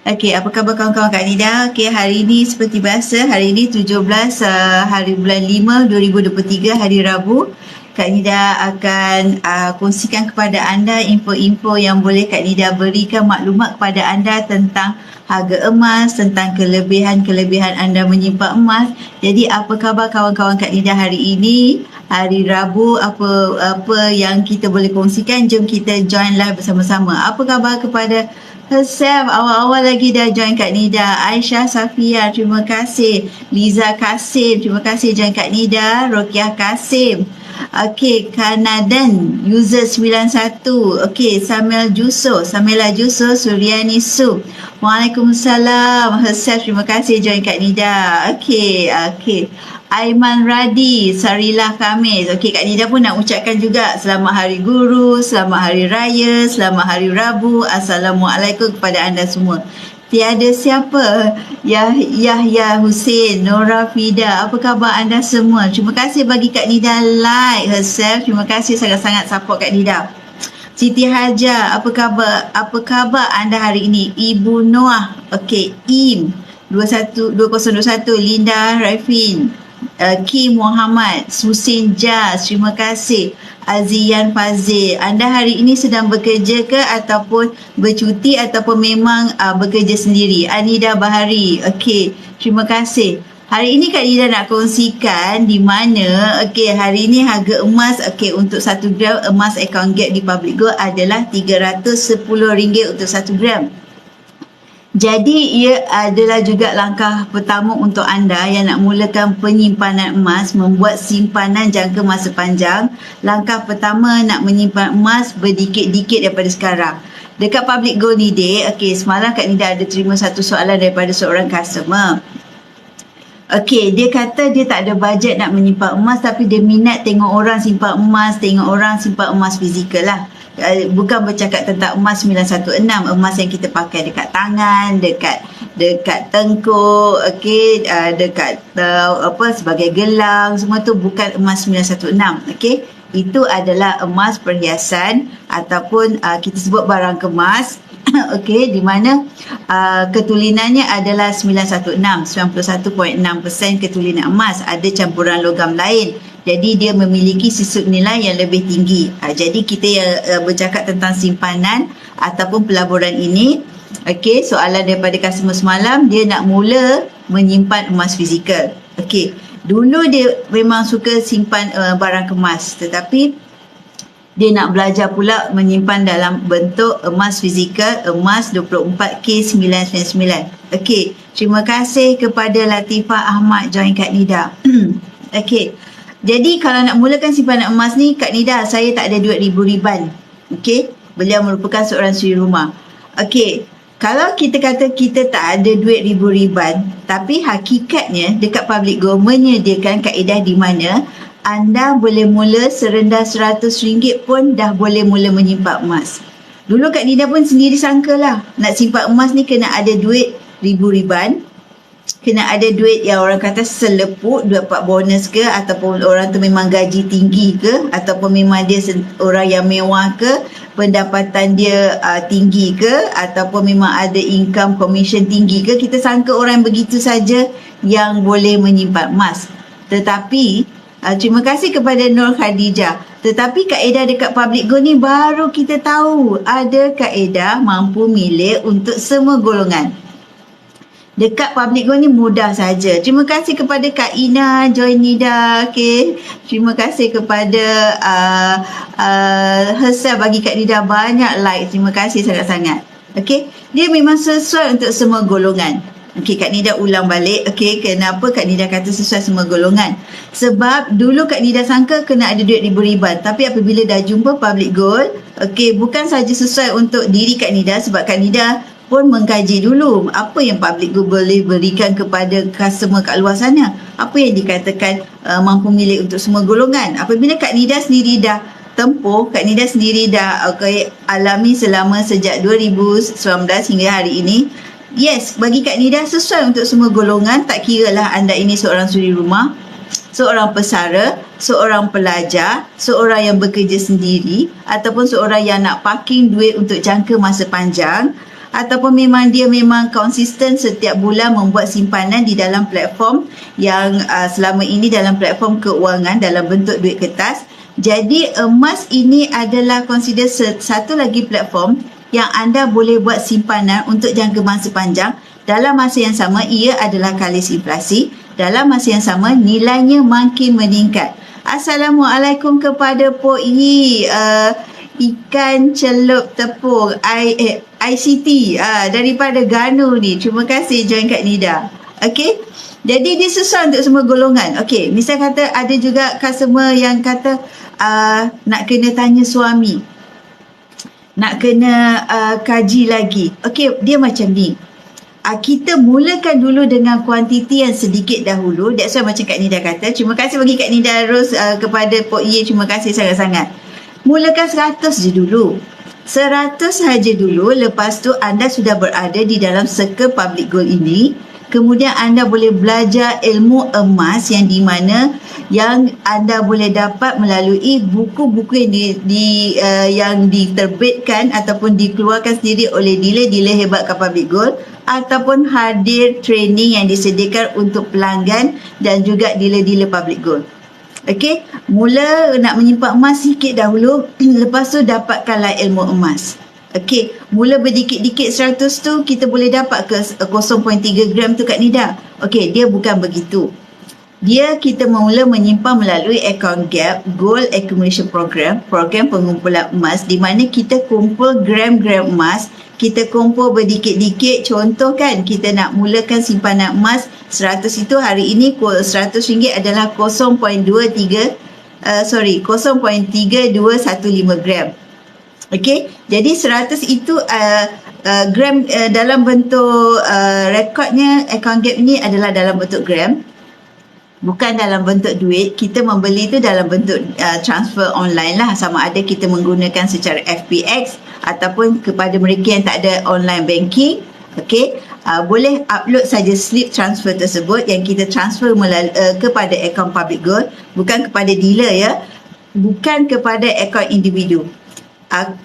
Okey, apa khabar kawan-kawan Kak Nida? Okey, hari ini seperti biasa, hari ini 17 hari bulan 5 2023, hari Rabu. Kak Nida akan kongsikan kepada anda info-info yang boleh Kak Nida berikan maklumat kepada anda tentang harga emas, tentang kelebihan-kelebihan anda menyimpan emas. Jadi apa khabar kawan-kawan Kak Nida hari ini? Hari Rabu, apa yang kita boleh kongsikan? Jom kita join live bersama-sama. Apa khabar kepada Herself, awal-awal lagi dah join Kak Nida. Aisyah Safia, terima kasih. Liza Kasim, terima kasih join Kak Nida. Rokiah Kasim. Okey, Kanadan, user 91. Okey, Samela Juso, Suryani Su. Waalaikumsalam. Herself, terima kasih join Kak Nida. Okey. Aiman Radi, Sarilah Khamis. Okey, Kak Nida pun nak ucapkan juga selamat Hari Guru, selamat Hari Raya, selamat Hari Rabu. Assalamualaikum kepada anda semua. Tiada siapa. Yahya Hussein, Nora Fida. Apa khabar anda semua? Terima kasih bagi Kak Nida like herself. Terima kasih sangat-sangat support Kak Nida. Siti Hajar, apa khabar? Apa khabar anda hari ini? Ibu Noah. Okey, Im 2021, Linda Raifin. Kim Muhammad, Susin Jas, terima kasih. Azian Fazil, anda hari ini sedang bekerja ke ataupun bercuti ataupun memang bekerja sendiri? Anida Bahari, okey, terima kasih. Hari ini Kak Nida nak kongsikan di mana, okey, hari ini harga emas, okey, untuk 1 gram emas account gap di Public Gold adalah RM310 untuk 1 gram. Jadi ia adalah juga langkah pertama untuk anda yang nak mulakan penyimpanan emas, membuat simpanan jangka masa panjang. Langkah pertama nak menyimpan emas berdikit-dikit daripada sekarang. Dekat Public Gold ni dek, okey, semalam Kak Nida ada terima satu soalan daripada seorang customer. Okey, dia kata dia tak ada bajet nak menyimpan emas tapi dia minat tengok orang simpan emas, tengok orang simpan emas fizikal lah. Bukan bercakap tentang emas 916, emas yang kita pakai dekat tangan, dekat tengkuk, okey, dekat sebagai gelang, semua tu bukan emas 916, okey. Itu adalah emas perhiasan ataupun kita sebut barang kemas. Okey, di mana ketulinannya adalah 916, 91.6% ketulinan emas, ada campuran logam lain. Jadi dia memiliki sisuk nilai yang lebih tinggi. Jadi kita yang bercakap tentang simpanan ataupun pelaburan ini, okey, soalan daripada customer semalam, dia nak mula menyimpan emas fizikal. Okey, dulu dia memang suka simpan barang kemas, tetapi dia nak belajar pula menyimpan dalam bentuk emas fizikal, emas 24K999. Okey, terima kasih kepada Latifah Ahmad join Kak Nida. Okey, jadi kalau nak mulakan simpanan emas ni, Kak Nida, saya tak ada duit ribu-riban. Okey, beliau merupakan seorang suri rumah. Okey, kalau kita kata kita tak ada duit ribu-riban, tapi hakikatnya dekat Public Gold menyediakan kaedah di mana anda boleh mula serendah RM100 pun dah boleh mula menyimpan emas. Dulu Kak Nida pun sendiri sangkalah nak simpan emas ni kena ada duit ribu-riban, kena ada duit yang orang kata seleput, dapat bonus ke, ataupun orang tu memang gaji tinggi ke, ataupun memang dia orang yang mewah ke, pendapatan dia tinggi ke, ataupun memang ada income commission tinggi ke. Kita sangka orang begitu saja yang boleh menyimpan emas. Tetapi terima kasih kepada Nur Khadijah. Tetapi kaedah dekat Public Gold ni baru kita tahu ada kaedah mampu milik untuk semua golongan. Dekat Public Gold ni mudah saja. Terima kasih kepada Kak Ina join Nida. Okay. Terima kasih kepada Herself bagi Kak Nida banyak like. Terima kasih sangat-sangat. Okay. Dia memang sesuai untuk semua golongan. Okey, Kak Nida ulang balik. Okey, kenapa Kak Nida kata sesuai semua golongan? Sebab dulu Kak Nida sangka kena ada duit ribu-riban. Tapi apabila dah jumpa Public Gold, okey, bukan saja sesuai untuk diri Kak Nida, sebab Kak Nida pun mengkaji dulu apa yang Public Gold boleh berikan kepada customer kat luar sana. Apa yang dikatakan mampu milik untuk semua golongan. Apabila Kak Nida sendiri dah tempuh, Kak Nida sendiri dah alami selama sejak 2019 hingga hari ini, yes, bagi Kak Nida sesuai untuk semua golongan, tak kira lah anda ini seorang suri rumah, seorang pesara, seorang pelajar, seorang yang bekerja sendiri, ataupun seorang yang nak parking duit untuk jangka masa panjang, ataupun memang dia memang konsisten setiap bulan membuat simpanan di dalam platform yang selama ini dalam platform keuangan dalam bentuk duit kertas. Jadi emas ini adalah consider satu lagi platform yang anda boleh buat simpanan untuk jangka masa panjang. Dalam masa yang sama, ia adalah kalis inflasi. Dalam masa yang sama, nilainya makin meningkat. Assalamualaikum kepada Pok Yi, ikan celup tepung ICT daripada Ganu ni. Terima kasih join Kak Nida. Okey. Jadi dia susah untuk semua golongan. Okey, misal kata ada juga customer yang kata nak kena tanya suami. Nak kena kaji lagi. Okey, dia macam ni. Kita mulakan dulu dengan kuantiti yang sedikit dahulu. That's why macam Kak Nida kata. Terima kasih bagi Kak Nida Ros kepada Pok Ye. Terima kasih sangat-sangat. Mulakan 100 je dulu. 100 saja dulu. Lepas tu anda sudah berada di dalam circle public gold ini. Kemudian anda boleh belajar ilmu emas yang di mana yang anda boleh dapat melalui buku-buku yang diterbitkan ataupun dikeluarkan sendiri oleh dealer-dealer hebat kat public gold, ataupun hadir training yang disediakan untuk pelanggan dan juga dealer-dealer public gold. Okey, mula nak menyimpan emas sikit dahulu, lepas tu dapatkanlah ilmu emas. Okey, mula berdikit-dikit 100 tu kita boleh dapat ke 0.3 gram tu Kak Nida. Okey, dia bukan begitu. Dia kita mula menyimpan melalui account gap gold accumulation program pengumpulan emas, di mana kita kumpul gram-gram emas, kita kumpul berdikit-dikit. Contoh kan, kita nak mulakan simpanan emas 100 itu hari ini RM100 adalah 0.3215 gram. Okey, jadi 100 itu gram dalam bentuk rekodnya account gap ni adalah dalam bentuk gram, bukan dalam bentuk duit. Kita membeli tu dalam bentuk transfer online lah, sama ada kita menggunakan secara FPX ataupun kepada mereka yang tak ada online banking. Okey, boleh upload saja slip transfer tersebut yang kita transfer kepada akaun public gold, bukan kepada dealer ya, bukan kepada akaun individu.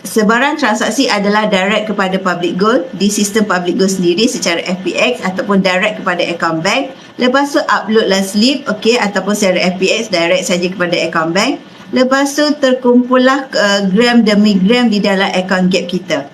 Sebarang transaksi adalah direct kepada public gold di sistem public gold sendiri secara FPX ataupun direct kepada akaun bank. Lepas tu uploadlah slip, okey, ataupun secara FPX direct saja kepada akaun bank. Lepas tu terkumpullah gram demi gram di dalam akaun gap kita.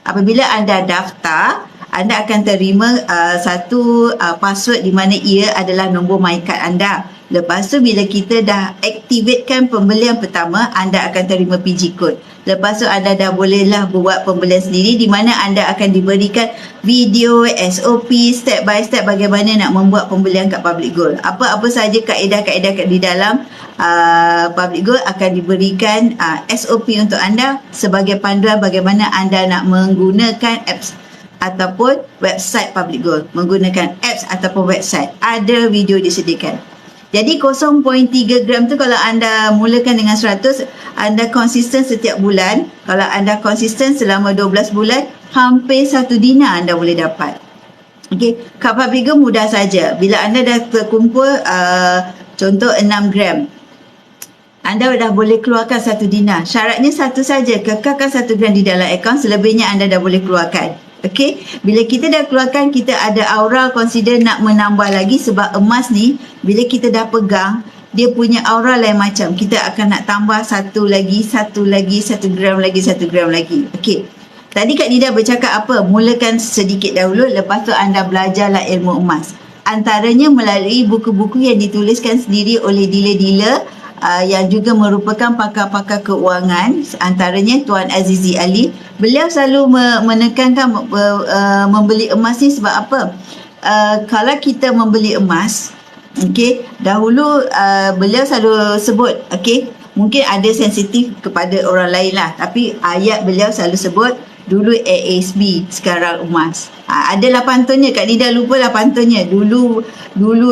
Apabila anda daftar, anda akan terima satu password di mana ia adalah nombor MyCard anda. Lepas tu bila kita dah aktifkan pembelian pertama, anda akan terima PG code. Lepas tu anda dah bolehlah buat pembelian sendiri, di mana anda akan diberikan video, SOP, step by step bagaimana nak membuat pembelian kat public gold. Apa-apa saja kaedah-kaedah di dalam public gold akan diberikan SOP untuk anda sebagai panduan bagaimana anda nak menggunakan apps ataupun website public gold. Menggunakan apps ataupun website, ada video disediakan. Jadi 0.3 gram tu kalau anda mulakan dengan 100, anda konsisten setiap bulan. Kalau anda konsisten selama 12 bulan, hampir 1 dinar anda boleh dapat. Okey, kat public gold mudah saja. Bila anda dah terkumpul contoh 6 gram, anda dah boleh keluarkan 1 dinar. Syaratnya satu saja, kekalkan 1 gram di dalam akaun, selebihnya anda dah boleh keluarkan. Okey, bila kita dah keluarkan, kita ada aura consider nak menambah lagi, sebab emas ni bila kita dah pegang, dia punya aura lain macam. Kita akan nak tambah satu lagi, 1 gram lagi, 1 gram lagi. Okey, tadi Kak Nida bercakap apa? Mulakan sedikit dahulu, lepas tu anda belajarlah ilmu emas. Antaranya melalui buku-buku yang dituliskan sendiri oleh dealer-dealer yang juga merupakan pakar-pakar keuangan, antaranya Tuan Azizi Ali. Beliau selalu menekankan membeli emas ni sebab apa? Kalau kita membeli emas, okey, dahulu beliau selalu sebut, okey, mungkin ada sensitif kepada orang lain lah, tapi ayat beliau selalu sebut dulu ASB, sekarang emas. Adalah pantunnya, Kak Nida lupa lah pantunnya. Dulu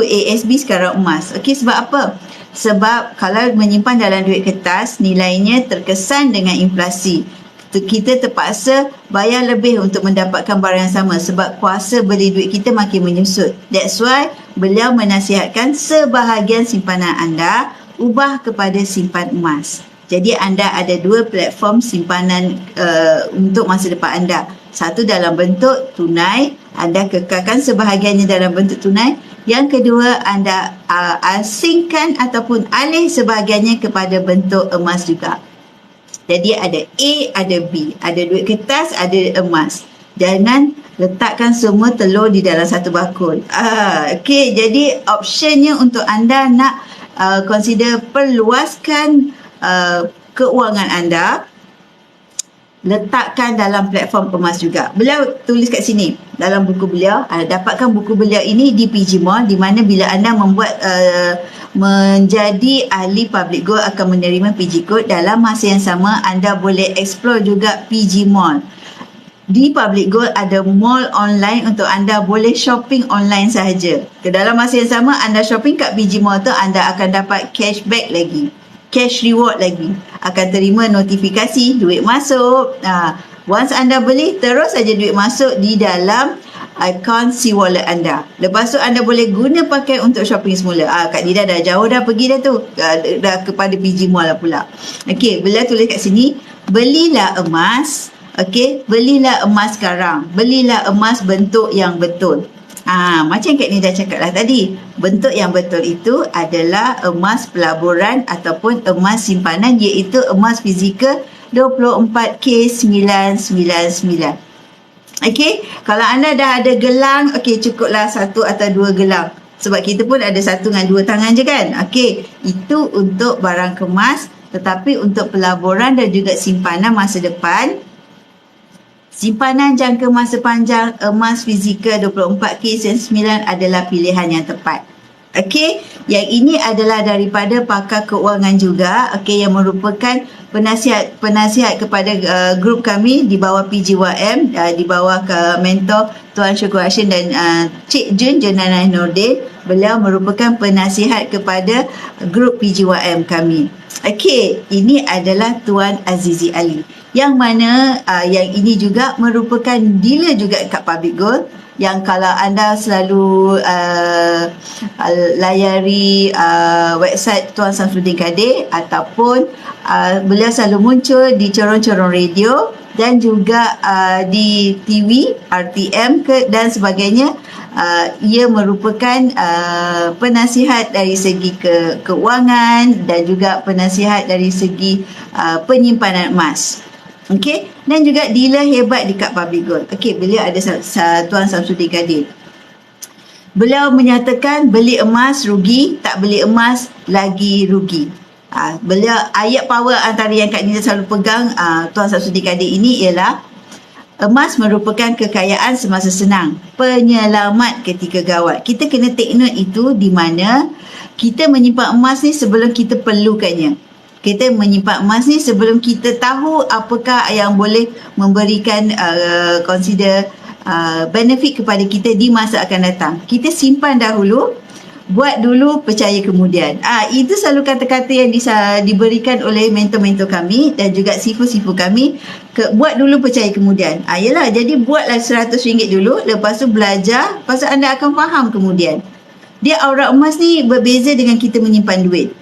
ASB, sekarang emas. Okey, sebab apa? Sebab kalau menyimpan dalam duit kertas, nilainya terkesan dengan inflasi. Kita terpaksa bayar lebih untuk mendapatkan barang yang sama sebab kuasa beli duit kita makin menyusut. That's why beliau menasihatkan sebahagian simpanan anda ubah kepada simpan emas. Jadi anda ada 2 platform simpanan untuk masa depan anda. Satu, dalam bentuk tunai, anda kekalkan sebahagiannya dalam bentuk tunai. Yang kedua, anda asingkan ataupun alih sebahagiannya kepada bentuk emas juga. Jadi ada A, ada B. Ada duit kertas, ada emas. Jangan letakkan semua telur di dalam satu bakul. Okey, jadi optionnya untuk anda nak consider perluaskan keuangan anda, letakkan dalam platform emas juga. Beliau tulis kat sini dalam buku beliau, dapatkan buku beliau ini di PG Mall, di mana bila anda membuat menjadi ahli public gold akan menerima PG Code. Dalam masa yang sama anda boleh explore juga PG Mall. Di public gold ada mall online untuk anda boleh shopping online sahaja. Ke dalam masa yang sama anda shopping kat PG Mall tu, anda akan dapat cashback lagi, cash reward lagi, akan terima notifikasi duit masuk. Once anda beli, terus saja duit masuk di dalam akaun C-Wallet anda. Lepas tu anda boleh guna pakai untuk shopping semula. Kak Nida dah jauh dah pergi dah tu, dah kepada PG Mall lah pula. Okey, beliau tulis kat sini, belilah emas. Okey, belilah emas sekarang. Belilah emas bentuk yang betul. Macam Kak Nida cakap lah tadi, bentuk yang betul itu adalah emas pelaburan ataupun emas simpanan, iaitu emas fizikal 24K999. Okey, kalau anda dah ada gelang, okey, cukuplah satu atau dua gelang. Sebab kita pun ada satu dengan dua tangan je kan. Okey, itu untuk barang kemas, tetapi untuk pelaburan dan juga simpanan masa depan, simpanan jangka masa panjang, emas fizikal 24K9 adalah pilihan yang tepat. Okey, yang ini adalah daripada pakar keuangan juga, okey, yang merupakan penasihat kepada grup kami di bawah PGYM, di bawah mentor Tuan Syukur Hashim dan Cik Jun Jenanah Nordin. Beliau merupakan penasihat kepada grup PGYM kami. Okey, ini adalah Tuan Azizi Ali, yang mana yang ini juga merupakan dealer juga kat Public Gold, yang kalau anda selalu layari website Tuan Samsudin Kadir, ataupun beliau selalu muncul di corong-corong radio dan juga di TV, RTM dan sebagainya. Ia merupakan penasihat dari segi keuangan dan juga penasihat dari segi penyimpanan emas. Okey, dan juga dealer hebat dekat Public Gold. Okey, beliau ada Tuan Samsudin Kadir. Beliau menyatakan beli emas rugi, tak beli emas lagi rugi. Beliau, ayat power antara yang Kak Nida selalu pegang Tuan Samsudin Kadir ini ialah emas merupakan kekayaan semasa senang, penyelamat ketika gawat. Kita kena take note itu, di mana kita menyimpan emas ni sebelum kita perlukannya. Kita menyimpan emas ni sebelum kita tahu apakah yang boleh memberikan consider benefit kepada kita di masa akan datang. Kita simpan dahulu, buat dulu, percaya kemudian. Itu selalu kata-kata yang diberikan oleh mentor-mentor kami dan juga sifu-sifu kami. Buat dulu, percaya kemudian. Yelah, jadi buatlah RM100 dulu, lepas tu belajar, lepas tu anda akan faham kemudian. Dia aura emas ni berbeza dengan kita menyimpan duit.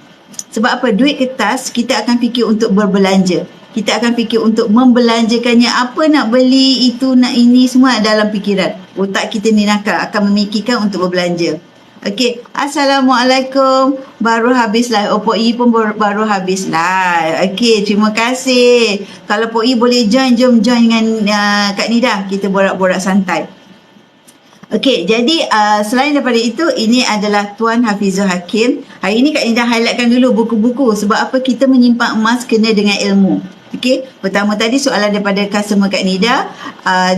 Sebab apa? Duit kertas, kita akan fikir untuk berbelanja. Kita akan fikir untuk membelanjakannya. Apa nak beli, itu nak ini, semua dalam fikiran. Otak kita ni nakal, akan memikirkan untuk berbelanja. Okey, Assalamualaikum. Baru habis live. Pok I pun baru habis live. Okey, terima kasih. Kalau Pok I boleh jom join dengan Kak Nida. Kita borak-borak santai. Okey, jadi selain daripada itu, ini adalah Tuan Hafizul Hakim. Hari ini Kak Nida highlightkan dulu buku-buku. Sebab apa? Kita menyimpan emas kena dengan ilmu. Okey, pertama tadi soalan daripada customer Kak Nida,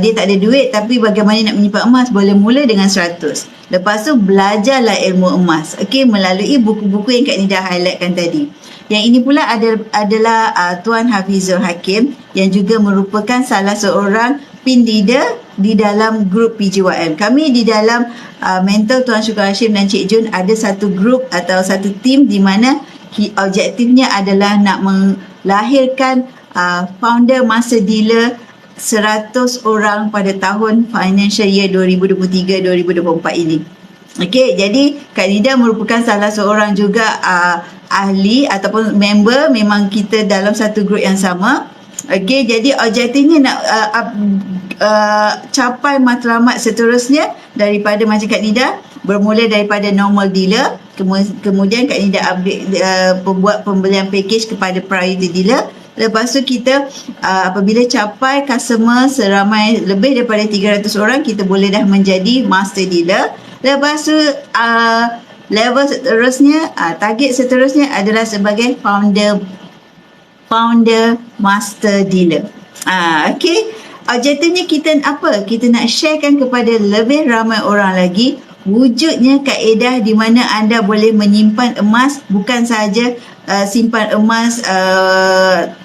dia tak ada duit tapi bagaimana nak menyimpan emas? Boleh mula dengan 100. Lepas tu belajarlah ilmu emas. Okey, melalui buku-buku yang Kak Nida highlightkan tadi. Yang ini pula adalah Tuan Hafizul Hakim, yang juga merupakan salah seorang pin leader di dalam grup PGYM. Kami di dalam mentor Tuan Syukur Hashim dan Cik Jun ada satu grup atau satu tim di mana objektifnya adalah nak melahirkan founder masa dealer 100 orang pada tahun financial year 2023-2024 ini. Okey, jadi Kak Nida merupakan salah seorang juga ahli ataupun member, memang kita dalam satu grup yang sama. Okey, jadi objektifnya nak capai matlamat seterusnya daripada macam Kak Nida, bermula daripada normal dealer, kemudian Kak Nida update buat pembelian package kepada priority dealer. Lepas tu kita apabila capai customer seramai lebih daripada 300 orang, kita boleh dah menjadi master dealer. Lepas tu level seterusnya, target seterusnya adalah sebagai founder master dealer. Okey, objektifnya kita apa? Kita nak sharekan kepada lebih ramai orang lagi wujudnya kaedah di mana anda boleh menyimpan emas, bukan sahaja simpan emas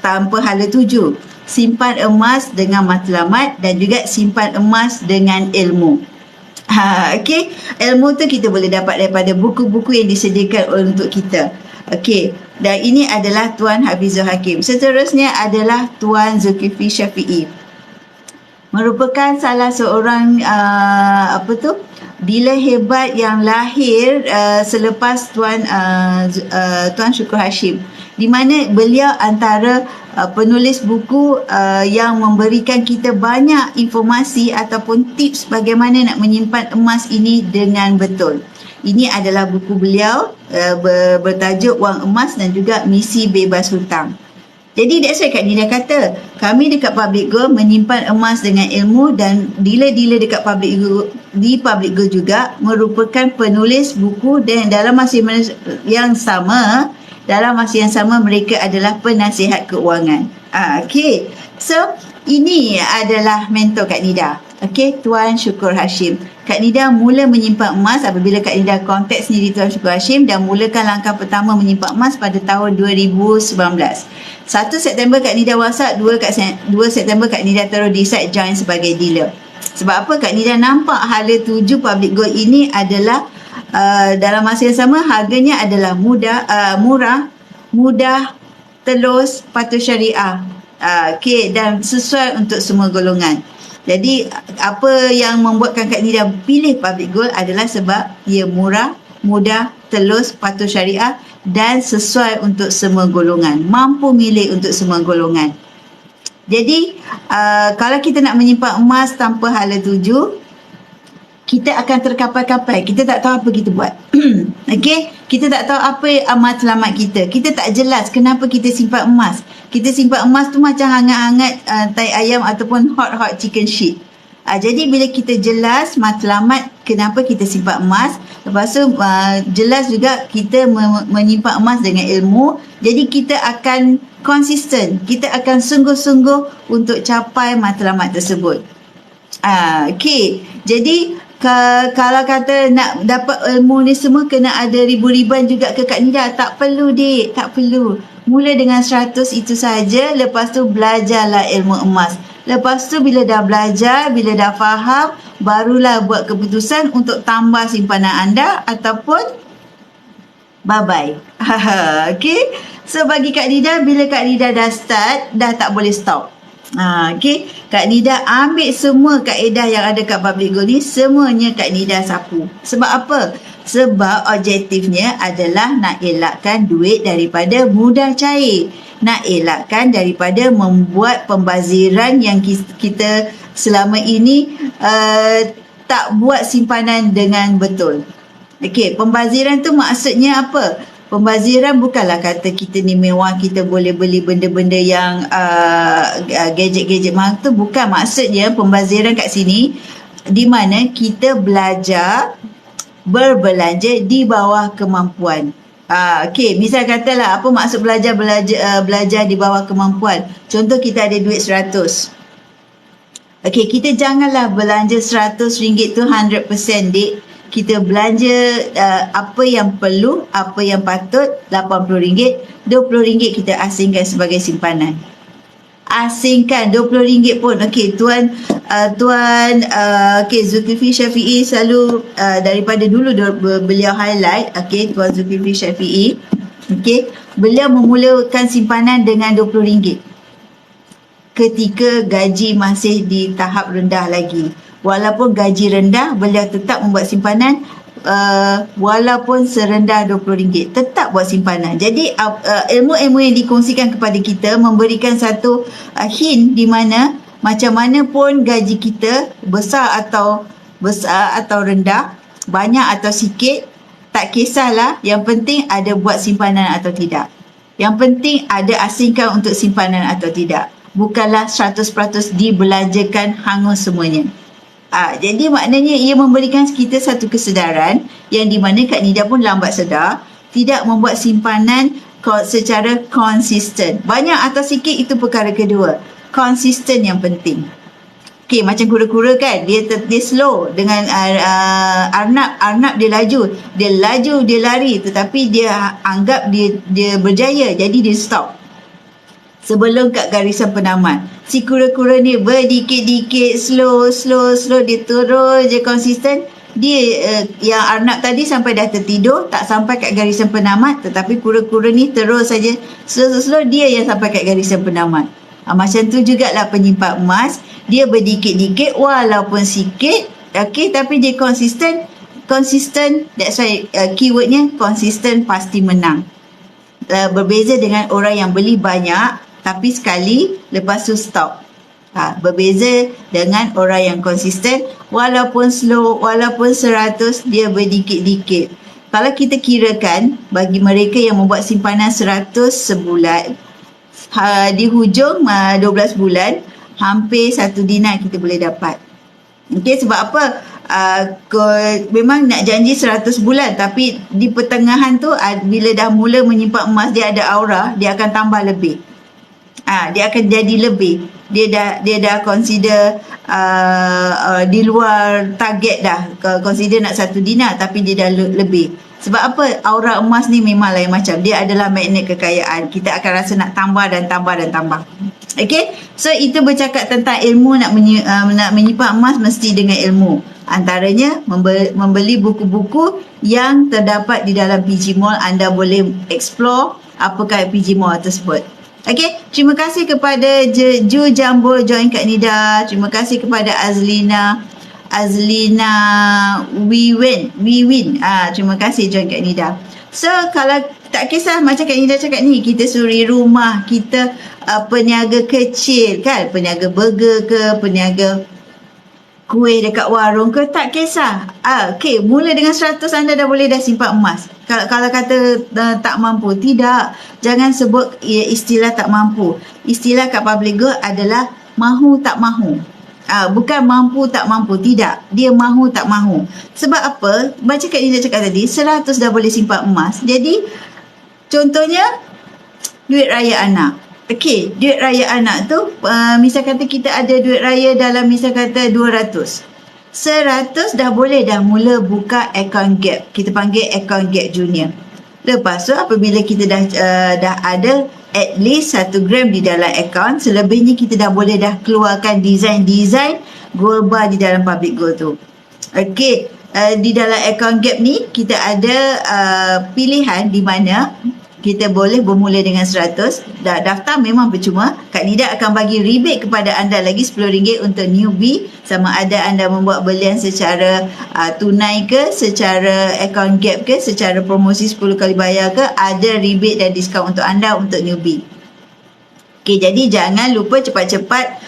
tanpa hala tuju. Simpan emas dengan matlamat dan juga simpan emas dengan ilmu. Okey, ilmu tu kita boleh dapat daripada buku-buku yang disediakan untuk kita. Okey, dan ini adalah Tuan Hafizul Hakim. Seterusnya adalah Tuan Zulkifli Syafiee. Merupakan salah seorang dealer hebat yang lahir selepas Tuan Syukur Hashim, di mana beliau antara penulis buku yang memberikan kita banyak informasi ataupun tips bagaimana nak menyimpan emas ini dengan betul. Ini adalah buku beliau bertajuk Wang Emas dan juga Misi Bebas Hutang. Jadi that's why Kak Nida kata, kami dekat Public Gold menyimpan emas dengan ilmu, dan dealer-dealer dekat Public Gold juga merupakan penulis buku, dan dalam masa yang sama mereka adalah penasihat keuangan. Okey. So ini adalah mentor Kak Nida. Okey, Tuan Syukur Hashim. Kak Nida mula menyimpan emas apabila Kak Nida kontak sendiri Tuan Syukur Hashim dan mulakan langkah pertama menyimpan emas pada tahun 2019. 1 September Kak Nida WhatsApp, 2 September Kak Nida terus decide join sebagai dealer. Sebab apa? Kak Nida nampak hala tuju Public Gold ini adalah dalam masa yang sama harganya adalah murah, mudah, telus, patuh syariah. Okey, dan sesuai untuk semua golongan. Jadi apa yang membuatkan Kak Nida pilih Public Gold adalah sebab ia murah, mudah, telus, patuh syariah dan sesuai untuk semua golongan. Mampu milih untuk semua golongan. Jadi kalau kita nak menyimpan emas tanpa hala tuju, kita akan terkapai-kapai. Kita tak tahu apa kita buat. Okey, kita tak tahu apa matlamat kita. Kita tak jelas kenapa kita simpan emas. Kita simpan emas tu macam hangat-hangat tai ayam ataupun hot chicken shit. Jadi bila kita jelas matlamat kenapa kita simpan emas, lepas tu jelas juga kita menyimpan emas dengan ilmu, jadi kita akan konsisten, kita akan sungguh-sungguh untuk capai matlamat tersebut. Okey, jadi kalau kata nak dapat ilmu ni semua kena ada ribu-ribuan juga ke Kak Nida, tak perlu dik, tak perlu. Mula dengan 100 itu saja, lepas tu belajarlah ilmu emas. Lepas tu bila dah belajar, bila dah faham, barulah buat keputusan untuk tambah simpanan anda ataupun bye-bye. Okey. So bagi Kak Nida, bila Kak Nida dah start, dah tak boleh stop. Okey, Kak Nida ambil semua kaedah yang ada kat Public Gold ni, semuanya Kak Nida sapu. Sebab apa? Sebab objektifnya adalah nak elakkan duit daripada mudah cair. Nak elakkan daripada membuat pembaziran yang kita selama ini tak buat simpanan dengan betul. Okey, pembaziran tu maksudnya apa? Pembaziran bukanlah kata kita ni mewah, kita boleh beli benda-benda yang gadget-gadget mahal tu. Bukan maksudnya pembaziran kat sini, di mana kita belajar berbelanja di bawah kemampuan. Okey, misal katalah apa maksud belajar di bawah kemampuan. Contoh kita ada duit 100. Okey, kita janganlah belanja RM100 tu 100% dik. Kita belanja apa yang perlu, apa yang patut, RM80, RM20 kita asingkan sebagai simpanan. Asingkan RM20 pun. Okey, Tuan Zulkifli Syafiee selalu daripada dulu beliau highlight, okey, Tuan Zulkifli Syafiee, okey, beliau memulakan simpanan dengan RM20 ketika gaji masih di tahap rendah lagi. Walaupun gaji rendah, beliau tetap membuat simpanan walaupun serendah RM20, tetap buat simpanan. Jadi ilmu-ilmu yang dikongsikan kepada kita memberikan satu hint di mana macam mana pun gaji kita besar atau rendah, banyak atau sikit, tak kisahlah, yang penting ada buat simpanan atau tidak. Yang penting ada asingkan untuk simpanan atau tidak. Bukanlah 100% dibelanjakan hangus semuanya. Jadi maknanya ia memberikan kita satu kesedaran yang di mana Kak Nida pun lambat sedar, tidak membuat simpanan secara konsisten. Banyak atau sikit itu perkara kedua. Konsisten yang penting. Okey, macam kura-kura kan, dia slow dengan Arnab dia laju. Dia lari, tetapi dia anggap dia berjaya, jadi dia stop sebelum kat garisan penamat. Si kura-kura ni berdikit-dikit, slow, dia terus je konsisten. Dia yang Arnab tadi sampai dah tertidur, tak sampai kat garisan penamat, tetapi kura-kura ni terus saja slow, dia yang sampai kat garisan penamat. Macam tu jugalah penyimpan emas, dia berdikit-dikit walaupun sikit, okey, tapi dia konsisten, that's why keywordnya konsisten pasti menang. Berbeza dengan orang yang beli banyak tapi sekali lepas tu stop. Berbeza dengan orang yang konsisten, walaupun slow, walaupun 100, dia berdikit-dikit. Kalau kita kirakan bagi mereka yang membuat simpanan 100 sebulan, di hujung 12 bulan, hampir 1 dinar kita boleh dapat. Okey, sebab apa? Memang nak janji 100 bulan, tapi di pertengahan tu bila dah mula menyimpan emas, dia ada aura, dia akan tambah lebih. Dia akan jadi lebih. Dia dah consider di luar target dah. Consider nak 1 dinar, tapi dia dah lebih. Sebab apa? Aura emas ni memang lain macam. Dia adalah magnet kekayaan. Kita akan rasa nak tambah dan tambah. Okay? So, itu bercakap tentang ilmu nak menyimpan emas mesti dengan ilmu. Antaranya, membeli buku-buku yang terdapat di dalam PG Mall. Anda boleh explore apakah PG Mall tersebut. Okay, terima kasih kepada Ju Jambo join Kak Nida. Terima kasih kepada Azlina Wiwin. Terima kasih join Kak Nida. So, kalau tak kisah macam Kak Nida cakap ni, kita suri rumah, kita peniaga kecil kan, peniaga burger ke, peniaga kuih dekat warung ke, tak kisah. Okay, mula dengan 100 anda dah boleh dah simpan emas. Kalau kata tak mampu, tidak. Jangan sebut istilah tak mampu. Istilah kat public good adalah mahu tak mahu. Bukan mampu tak mampu, tidak. Dia mahu tak mahu. Sebab apa? Baca Kak Nida cakap tadi, 100 dah boleh simpan emas. Jadi, contohnya, duit raya anak. Okey, duit raya anak tu, misal kata kita ada duit raya dalam misal kata 200. 100 dah boleh dah mula buka account gap. Kita panggil account gap junior. Lepas tu apabila kita dah ada at least 1 gram di dalam account, selebihnya kita dah boleh dah keluarkan design gold bar di dalam public gold tu. Okey, di dalam account gap ni kita ada pilihan di mana kita boleh bermula dengan 100. Daftar memang percuma. Kak Nida akan bagi rebate kepada anda lagi RM10 untuk newbie, sama ada anda membuat belian secara tunai ke, secara account gap ke, secara promosi 10 kali bayar ke, ada rebate dan diskaun untuk anda untuk newbie. Okay, jadi jangan lupa cepat-cepat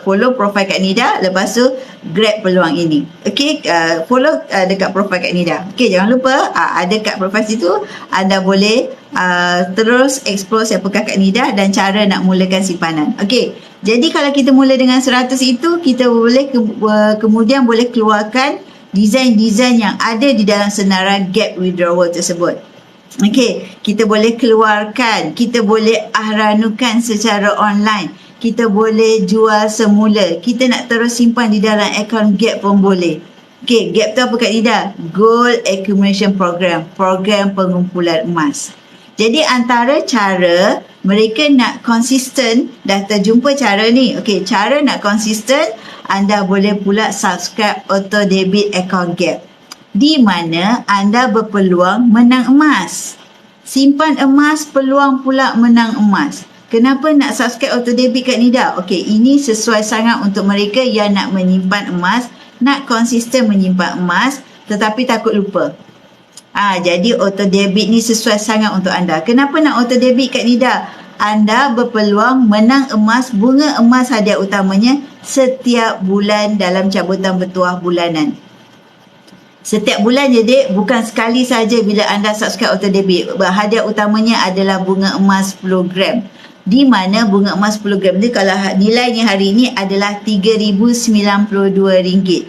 follow profile Kak Nida, lepas tu grab peluang ini. Okay, follow dekat profile Kak Nida. Okay, jangan lupa ada kat profile situ, anda boleh terus explore siapakah Kak Nida dan cara nak mulakan simpanan. Okay, jadi kalau kita mula dengan 100 itu, kita boleh kemudian boleh keluarkan design-design yang ada di dalam senarai gap withdrawal tersebut. Okey, kita boleh keluarkan, kita boleh ahranukan secara online, kita boleh jual semula, kita nak terus simpan di dalam akaun gap pun boleh. Okey, gap tu apa Kak Nida? Gold Accumulation Program, program pengumpulan emas. Jadi antara cara mereka nak konsisten, dah terjumpa cara ni. Okey, cara nak konsisten, anda boleh pula subscribe auto debit account gap, di mana anda berpeluang menang emas. Simpan emas, peluang pula menang emas. Kenapa nak subscribe auto debit Kak Nida? Okey, ini sesuai sangat untuk mereka yang nak menyimpan emas, nak konsisten menyimpan emas tetapi takut lupa. Jadi auto debit ni sesuai sangat untuk anda. Kenapa nak auto debit Kak Nida? anda berpeluang menang emas, bunga emas hadiah utamanya setiap bulan dalam cabutan bertuah bulanan. Setiap bulan jadi bukan sekali saja bila anda subscribe auto debit. Hadiah utamanya adalah bunga emas 10 gram. Di mana bunga emas 10 gram ni kalau nilainya hari ini adalah RM3,092.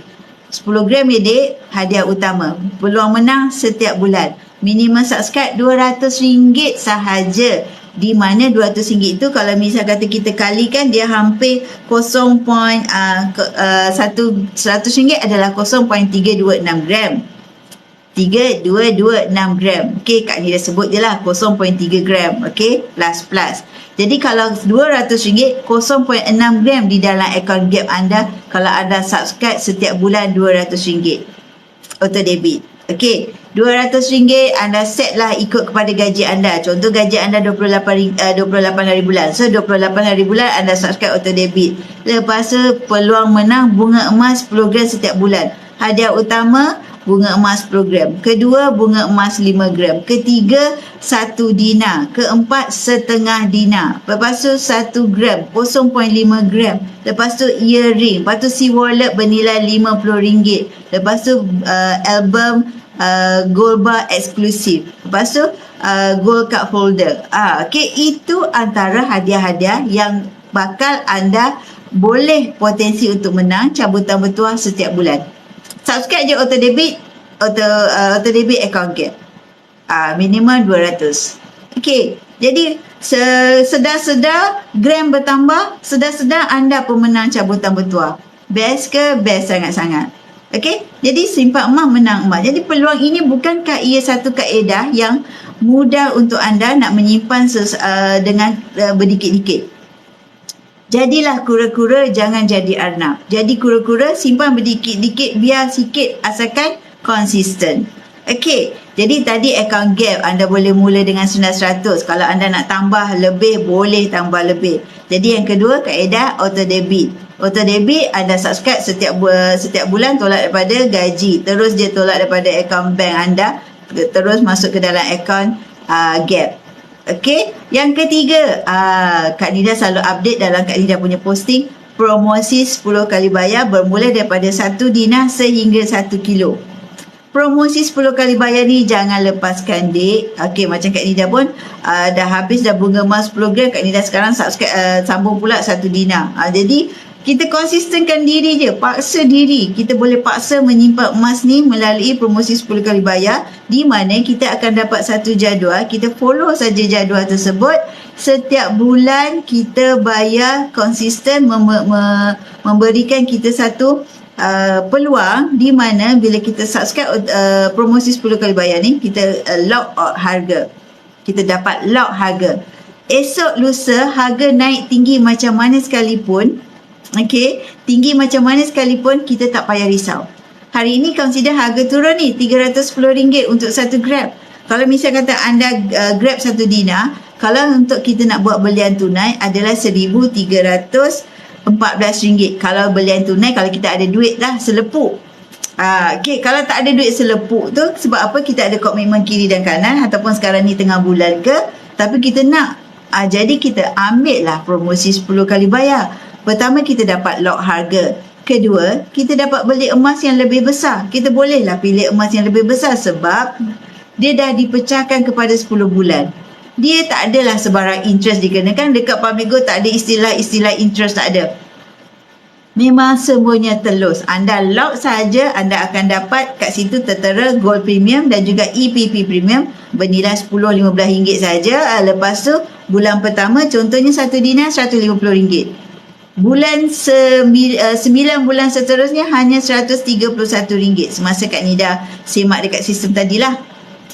10 gram jadi hadiah utama. Peluang menang setiap bulan. Minimum subscribe RM200 sahaja. Di mana RM200 itu kalau misal kata kita kalikan dia hampir 100 ringgit adalah 0.326 gram. 3226 gram. Okey, Kak Nida sebut je lah 0.3 gram. Okey, plus. Jadi kalau RM200, 0.6 gram di dalam akaun Gap anda kalau anda subscribe setiap bulan RM200 auto debit. Okey, RM200 anda set lah ikut kepada gaji anda. Contoh gaji anda 28 hari bulan. So 28 hari bulan anda subscribe auto debit. Lepas tu peluang menang bunga emas 10 gram setiap bulan. Hadiah utama bunga emas 10 gram. Kedua bunga emas 5 gram. Ketiga 1 dinar. Keempat setengah dinar. Lepas tu 1 gram 0.5 gram. Lepas tu earring. Lepas tu si wallet bernilai RM50. Lepas tu album gold bar eksklusif. Lepas tu gold card holder. Okay, itu antara hadiah-hadiah yang bakal anda boleh potensi untuk menang cabutan bertuah setiap bulan. Subscribe je auto debit account Gap. Minimum 200. Okay, jadi sedar-sedar gram bertambah, sedar-sedar anda pemenang cabutan bertuah. Best ke? Best sangat-sangat. Okey, jadi simpan emas menang emas. Jadi peluang ini bukankah ia satu kaedah yang mudah untuk anda nak menyimpan dengan berdikit-dikit. Jadilah kura-kura, jangan jadi arnab. Jadi kura-kura simpan berdikit-dikit biar sikit asalkan konsisten. Okey, jadi tadi akaun Gap anda boleh mula dengan RM900. Kalau anda nak tambah lebih, boleh tambah lebih. Jadi yang kedua kaedah auto debit. Auto debit anda subscribe setiap bulan tolak daripada gaji. Terus dia tolak daripada akaun bank anda. Terus masuk ke dalam akaun Gap. Okey, yang ketiga, Kak Nida selalu update dalam Kak Nida punya posting promosi 10 kali bayar bermula daripada 1 dinar sehingga 1 kilo. Promosi 10 kali bayar ni jangan lepaskan, dek. Okey, macam Kak Nida pun dah habis dah bunga emas 10 gram, Kak Nida sekarang subscribe, sambung pula 1 dinar. Jadi kita konsistenkan diri je, paksa diri. Kita boleh paksa menyimpan emas ni melalui promosi 10 kali bayar, di mana kita akan dapat satu jadual. Kita follow saja jadual tersebut. Setiap bulan kita bayar konsisten, memberikan kita satu peluang di mana bila kita subscribe promosi 10 kali bayar ni, kita lock out harga. Kita dapat lock harga. Esok lusa harga naik tinggi macam mana sekalipun, okey, tinggi macam mana sekalipun kita tak payah risau. Hari ini consider harga turun ni RM310 untuk 1 gram. Kalau misal kata anda grab 1 dinar, kalau untuk kita nak buat belian tunai adalah RM1,314. Kalau belian tunai, kalau kita ada duit lah selepuk. Okay, kalau tak ada duit selepuk tu sebab apa? Kita ada komitmen kiri dan kanan, ataupun sekarang ni tengah bulan ke, tapi kita nak jadi kita ambil lah promosi 10 kali bayar. Pertama, kita dapat lock harga. Kedua, kita dapat beli emas yang lebih besar. Kita bolehlah pilih emas yang lebih besar sebab dia dah dipecahkan kepada 10 bulan. Dia tak adalah sebarang interest dikenakan. Dekat Public Gold tak ada istilah interest, tak ada. Memang semuanya telus. Anda lock saja, anda akan dapat kat situ tertera Gold Premium dan juga EPP Premium bernilai RM10-15 saja. Lepas tu bulan pertama contohnya 1 dinar RM150. Bulan 9 bulan seterusnya hanya RM131 semasa Kak Nida semak dekat sistem tadilah.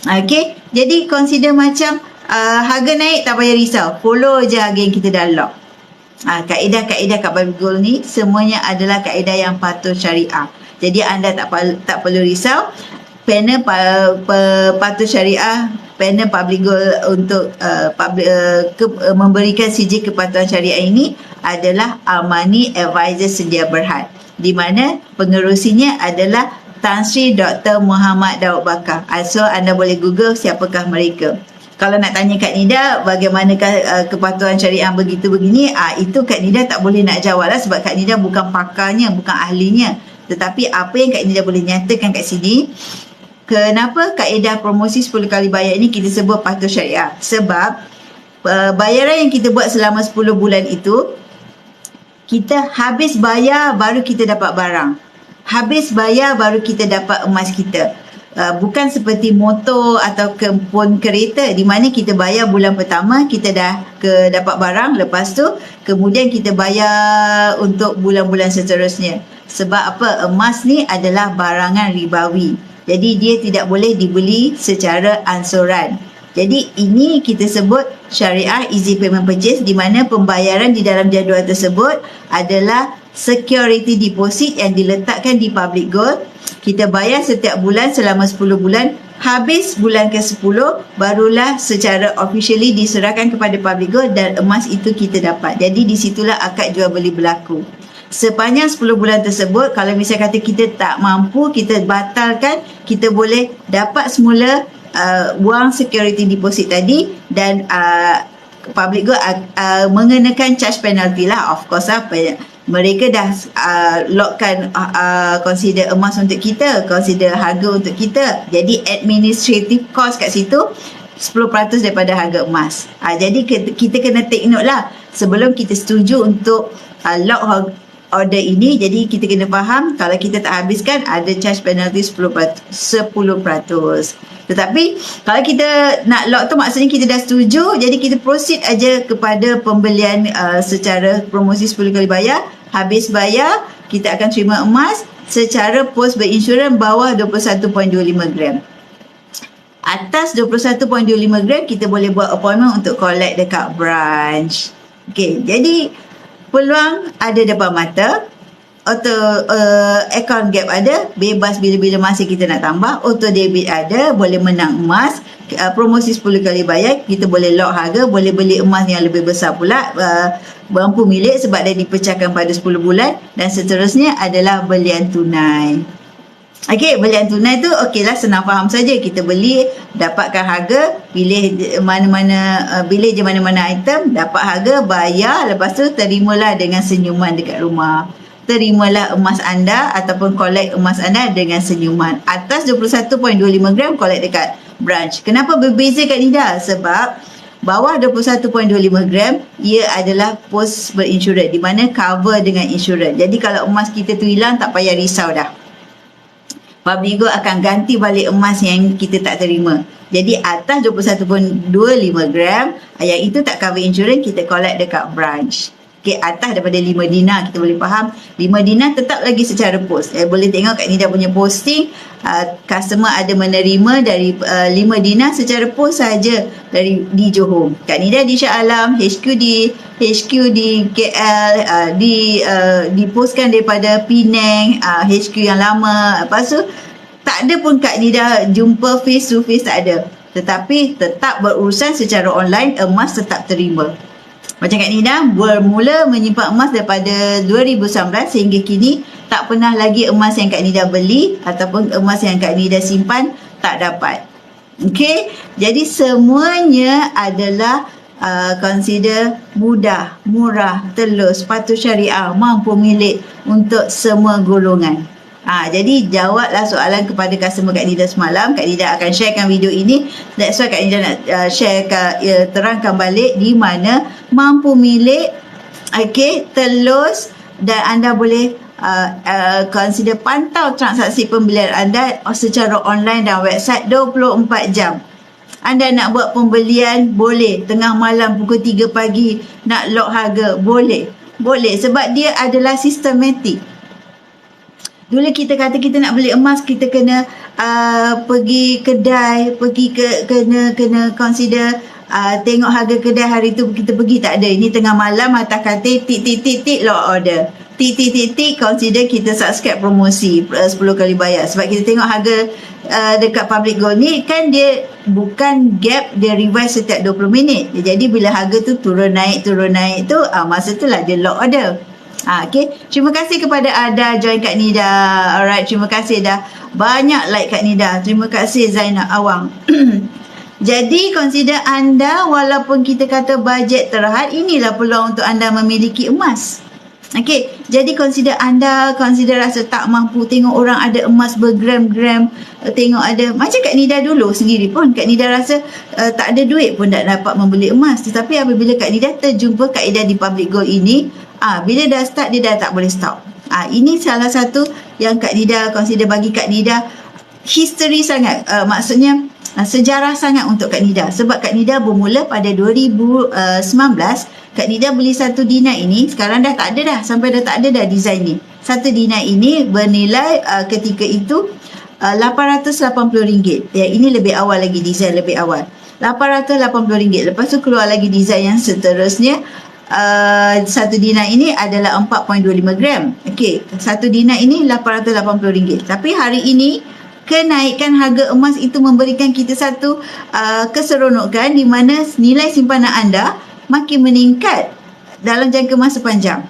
Okey, jadi consider macam harga naik tak payah risau, follow je harga yang kita dah lock. Kaedah-kaedah kat Public Gold ni semuanya adalah kaedah yang patuh syariah. Jadi anda tak perlu risau. Panel patuh syariah, panel Public Gold untuk memberikan sijil kepatuhan syariah ini adalah Armani Advisor Sedia Berhad, di mana pengerusinya adalah Tan Sri Dr. Muhammad Daud Bakar. So anda boleh google siapakah mereka. kalau nak tanya Kak Nida bagaimanakah kepatuhan syariah begitu begini, itu Kak Nida tak boleh nak jawab lah, sebab Kak Nida bukan pakarnya, bukan ahlinya. Tetapi apa yang Kak Nida boleh nyatakan kat sini, kenapa kaedah promosi 10 kali bayar ini kita sebut patuh syariah? Sebab bayaran yang kita buat selama 10 bulan itu, kita habis bayar baru kita dapat barang. Habis bayar baru kita dapat emas kita. Bukan seperti motor atau pun kereta di mana kita bayar bulan pertama kita dah dapat barang, lepas tu kemudian kita bayar untuk bulan-bulan seterusnya. Sebab apa? Emas ni adalah barangan ribawi. Jadi dia tidak boleh dibeli secara ansuran. Jadi ini kita sebut syariah easy payment purchase, di mana pembayaran di dalam jadual tersebut adalah security deposit yang diletakkan di public gold. Kita bayar setiap bulan selama 10 bulan. Habis bulan ke-10 barulah secara officially diserahkan kepada public gold dan emas itu kita dapat. Jadi di situlah akad jual beli berlaku. Sepanjang 10 bulan tersebut, kalau misalnya kata kita tak mampu, kita batalkan, kita boleh dapat semula wang security deposit tadi, dan public gold mengenakan charge penalty lah, of course lah. Mereka dah lockkan consider emas untuk kita, consider harga untuk kita. Jadi administrative cost kat situ 10% daripada harga emas. Jadi kita kena take note lah sebelum kita setuju untuk lock order ini. Jadi kita kena faham kalau kita tak habiskan ada charge penalty 10%. Tetapi kalau kita nak lock tu maksudnya kita dah setuju, jadi kita proceed aja kepada pembelian secara promosi 10 kali bayar. Habis bayar kita akan terima emas secara pos berinsurans bawah 21.25 gram. Atas 21.25 gram kita boleh buat appointment untuk collect dekat branch. Okey, jadi peluang ada depan mata. Account gap ada, bebas bila-bila masa kita nak tambah. Auto debit ada, boleh menang emas. Promosi 10 kali bayar, kita boleh lock harga, boleh beli emas yang lebih besar pula, mampu milik sebab dah dipecahkan pada 10 bulan. Dan seterusnya adalah belian tunai. Okey, belian tunai tu okeylah, senang faham saja. Kita beli, dapatkan harga, pilih je mana-mana item, dapat harga, bayar, lepas tu terimalah dengan senyuman dekat rumah. Terimalah emas anda ataupun collect emas anda dengan senyuman. Atas 21.25 gram collect dekat branch. Kenapa berbeza Kak Nida? Sebab bawah 21.25 gram ia adalah pos berinsurans, di mana cover dengan insurans. Jadi kalau emas kita tu hilang, tak payah risau dah. Public gold akan ganti balik emas yang kita tak terima. Jadi atas 21.25 gram yang itu tak cover insurans, kita collect dekat branch. Okay, atas daripada 5 dinar kita boleh faham. 5 dinar tetap lagi secara pos. Boleh tengok Kak Nida punya posting, customer ada menerima dari 5 dinar secara pos saja di Johor. Kak Nida di Shah Alam, HQ di KL, dipostkan daripada Penang, HQ yang lama. Lepas tu tak ada pun Kak Nida jumpa face to face, tak ada. Tetapi tetap berurusan secara online, emas tetap terima. Macam Kak Nida bermula menyimpan emas daripada 2019 sehingga kini tak pernah lagi emas yang Kak Nida beli ataupun emas yang Kak Nida simpan tak dapat. Okey, jadi semuanya adalah consider mudah, murah, telus, patuh syariah, mampu milik untuk semua golongan. Jadi jawablah soalan kepada customer Kak Nida semalam. Kak Nida akan sharekan video ini. That's why Kak Nida nak terangkan balik di mana mampu milik, telus, dan anda boleh consider pantau transaksi pembelian anda secara online dan website 24 jam. Anda nak buat pembelian, boleh. Tengah malam pukul 3 pagi nak lock harga, boleh. Boleh sebab dia adalah sistematik. Dulu kita kata kita nak beli emas, kita kena pergi kedai, kena consider tengok harga kedai hari tu kita pergi, tak ada. Ini tengah malam atas katil tik lock order. Tik consider kita subscribe promosi 10 kali bayar. Sebab kita tengok harga dekat public gold ni kan dia bukan gap, dia revise setiap 20 minit. Jadi bila harga tu turun naik tu, masa tu lah dia lock order. Okay. Terima kasih kepada Ada join Kak Nida. Alright, terima kasih dah banyak like Kak Nida. Terima kasih Zainab Awang. Jadi consider anda, walaupun kita kata bajet terhad, inilah peluang untuk anda memiliki emas. Okey, jadi consider rasa tak mampu, tengok orang ada emas bergram-gram, tengok ada, macam Kak Nida dulu sendiri pun, Kak Nida rasa tak ada duit pun tak dapat membeli emas. Tetapi apabila Kak Nida terjumpa kaedah di Public Gold ini, bila dah start, dia dah tak boleh stop. Ini salah satu yang Kak Nida consider, bagi Kak Nida history sangat, maksudnya sejarah sangat untuk Kak Nida. Sebab Kak Nida bermula pada 2019, Kak Nida beli satu dinar ini, sekarang dah tak ada dah, sampai dah tak ada dah design ni. Satu dinar ini bernilai ketika itu RM880. Ya, ini lebih awal lagi, design lebih awal. RM880. Lepas tu keluar lagi design yang seterusnya. Satu dinar ini adalah 4.25 gram. Okey, satu dinar ini RM880. Tapi hari ini kenaikan harga emas itu memberikan kita satu keseronokan di mana nilai simpanan anda makin meningkat dalam jangka masa panjang.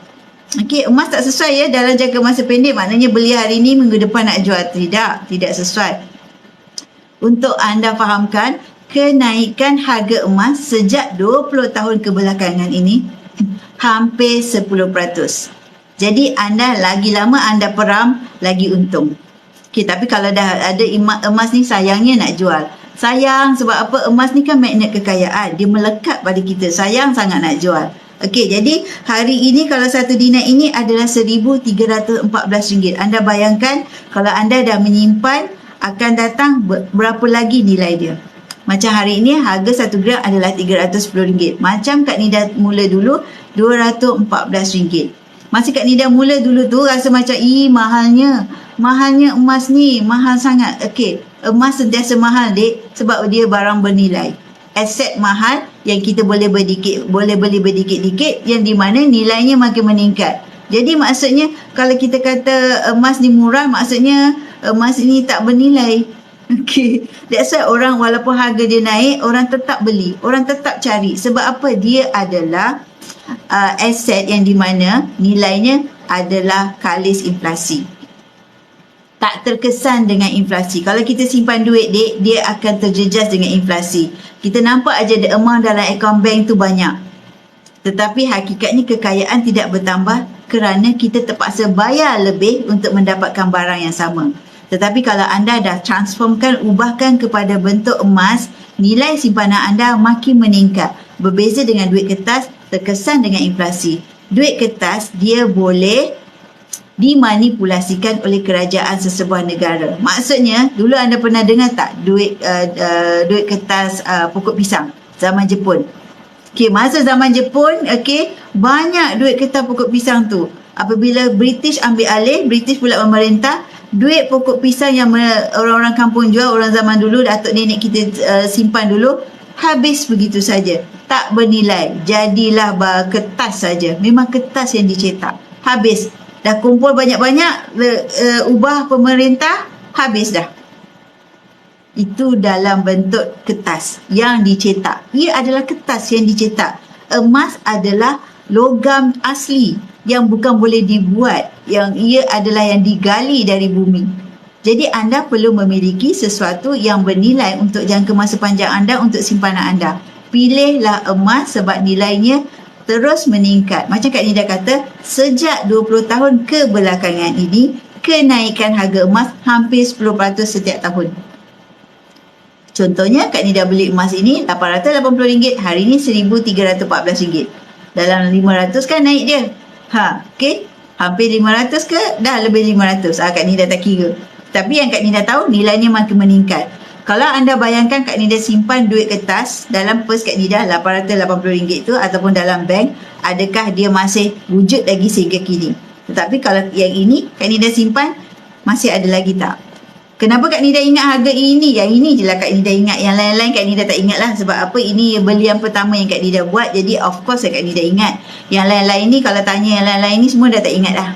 Okey, emas tak sesuai ya dalam jangka masa pendek, maknanya beli hari ini minggu depan nak jual. Tidak sesuai. Untuk anda fahamkan, kenaikan harga emas sejak 20 tahun kebelakangan ini hampir 10%. Jadi anda lagi lama anda peram, lagi untung. Okey, tapi kalau dah ada emas ni, sayangnya nak jual. Sayang sebab apa? Emas ni kan magnet kekayaan. Dia melekat pada kita. Sayang sangat nak jual. Okey, jadi hari ini kalau satu dinar ini adalah RM1,314. Anda bayangkan kalau anda dah menyimpan, akan datang berapa lagi nilai dia. Macam hari ini harga 1 gram adalah RM310. Macam Kak Nida mula dulu RM214. Masa Kak Nida mula dulu tu rasa macam mahalnya emas ni, mahal sangat. Okey, emas sentiasa mahal dek, sebab dia barang bernilai. Aset mahal yang kita boleh beli berdikit-dikit, yang di mana nilainya makin meningkat. Jadi maksudnya kalau kita kata emas ni murah, maksudnya emas ini tak bernilai. Okey, that's why orang walaupun harga dia naik, orang tetap beli, orang tetap cari. Sebab apa? Dia adalah aset yang di mana nilainya adalah kalis inflasi. Tak terkesan dengan inflasi. Kalau kita simpan duit, dek, dia akan terjejas dengan inflasi. Kita nampak aja the amount dalam akaun bank tu banyak. Tetapi hakikatnya kekayaan tidak bertambah kerana kita terpaksa bayar lebih untuk mendapatkan barang yang sama. Tetapi kalau anda dah transformkan, ubahkan kepada bentuk emas, nilai simpanan anda makin meningkat. Berbeza dengan duit kertas, terkesan dengan inflasi. Duit kertas, dia boleh dimanipulasikan oleh kerajaan sesebuah negara. Maksudnya, dulu anda pernah dengar tak duit kertas pokok pisang zaman Jepun? Okey, masa zaman Jepun, okey, banyak duit kertas pokok pisang tu. Apabila British ambil alih, British pula memerintah, duit pokok pisang yang orang-orang kampung jual, orang zaman dulu, datuk nenek kita simpan dulu, habis begitu saja. Tak bernilai. Jadilah kertas saja. Memang kertas yang dicetak. Habis. Dah kumpul banyak-banyak, ubah pemerintah, habis dah. Itu dalam bentuk kertas yang dicetak. Ia adalah kertas yang dicetak. Emas adalah logam asli yang bukan boleh dibuat, yang ia adalah yang digali dari bumi. Jadi anda perlu memiliki sesuatu yang bernilai untuk jangka masa panjang anda, untuk simpanan anda. Pilihlah emas sebab nilainya terus meningkat. Macam Kak Nida kata, sejak 20 tahun kebelakangan ini, kenaikan harga emas hampir 10% setiap tahun. Contohnya, Kak Nida beli emas ini RM880, hari ini RM1,314. Dalam 500 kan naik dia. Okey. Hampir 500 ke? Dah lebih 500. Kak Nida tak kira. Tapi yang Kak Nida tahu, nilainya makin meningkat. Kalau anda bayangkan Kak Nida simpan duit kertas dalam pers Kak Nida RM880 tu, ataupun dalam bank, adakah dia masih wujud lagi sehingga kini? Tetapi kalau yang ini Kak Nida simpan, masih ada lagi tak? Kenapa Kak Nida ingat harga ini? Yang ini je lah Kak Nida ingat. Yang lain-lain Kak Nida tak ingat lah. Sebab apa? Ini belian pertama yang Kak Nida buat. Jadi of course Kak Nida ingat. Yang lain-lain ni, kalau tanya yang lain-lain ni, semua dah tak ingat dah.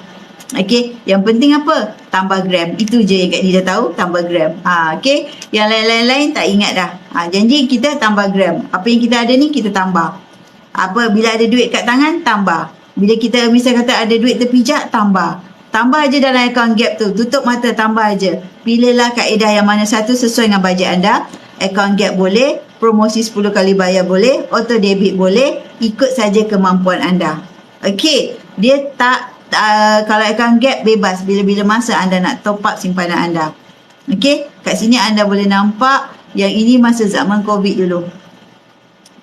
Okey, yang penting apa? Tambah gram. Itu je yang Kak Nida tahu, tambah gram. Okey, yang lain-lain tak ingat dah. Janji kita tambah gram. Apa yang kita ada ni kita tambah. Apa, bila ada duit kat tangan, tambah. Bila kita misalnya kata ada duit terpijak, tambah. Tambah aja dalam account gap tu. Tutup mata, tambah aja. Pilihlah kaedah yang mana satu sesuai dengan bajet anda. Account gap boleh, promosi 10 kali bayar boleh, auto debit boleh, ikut saja kemampuan anda. Okey, dia kalau account gap bebas bila-bila masa anda nak top up simpanan anda. Okey, kat sini anda boleh nampak yang ini masa zaman COVID dulu.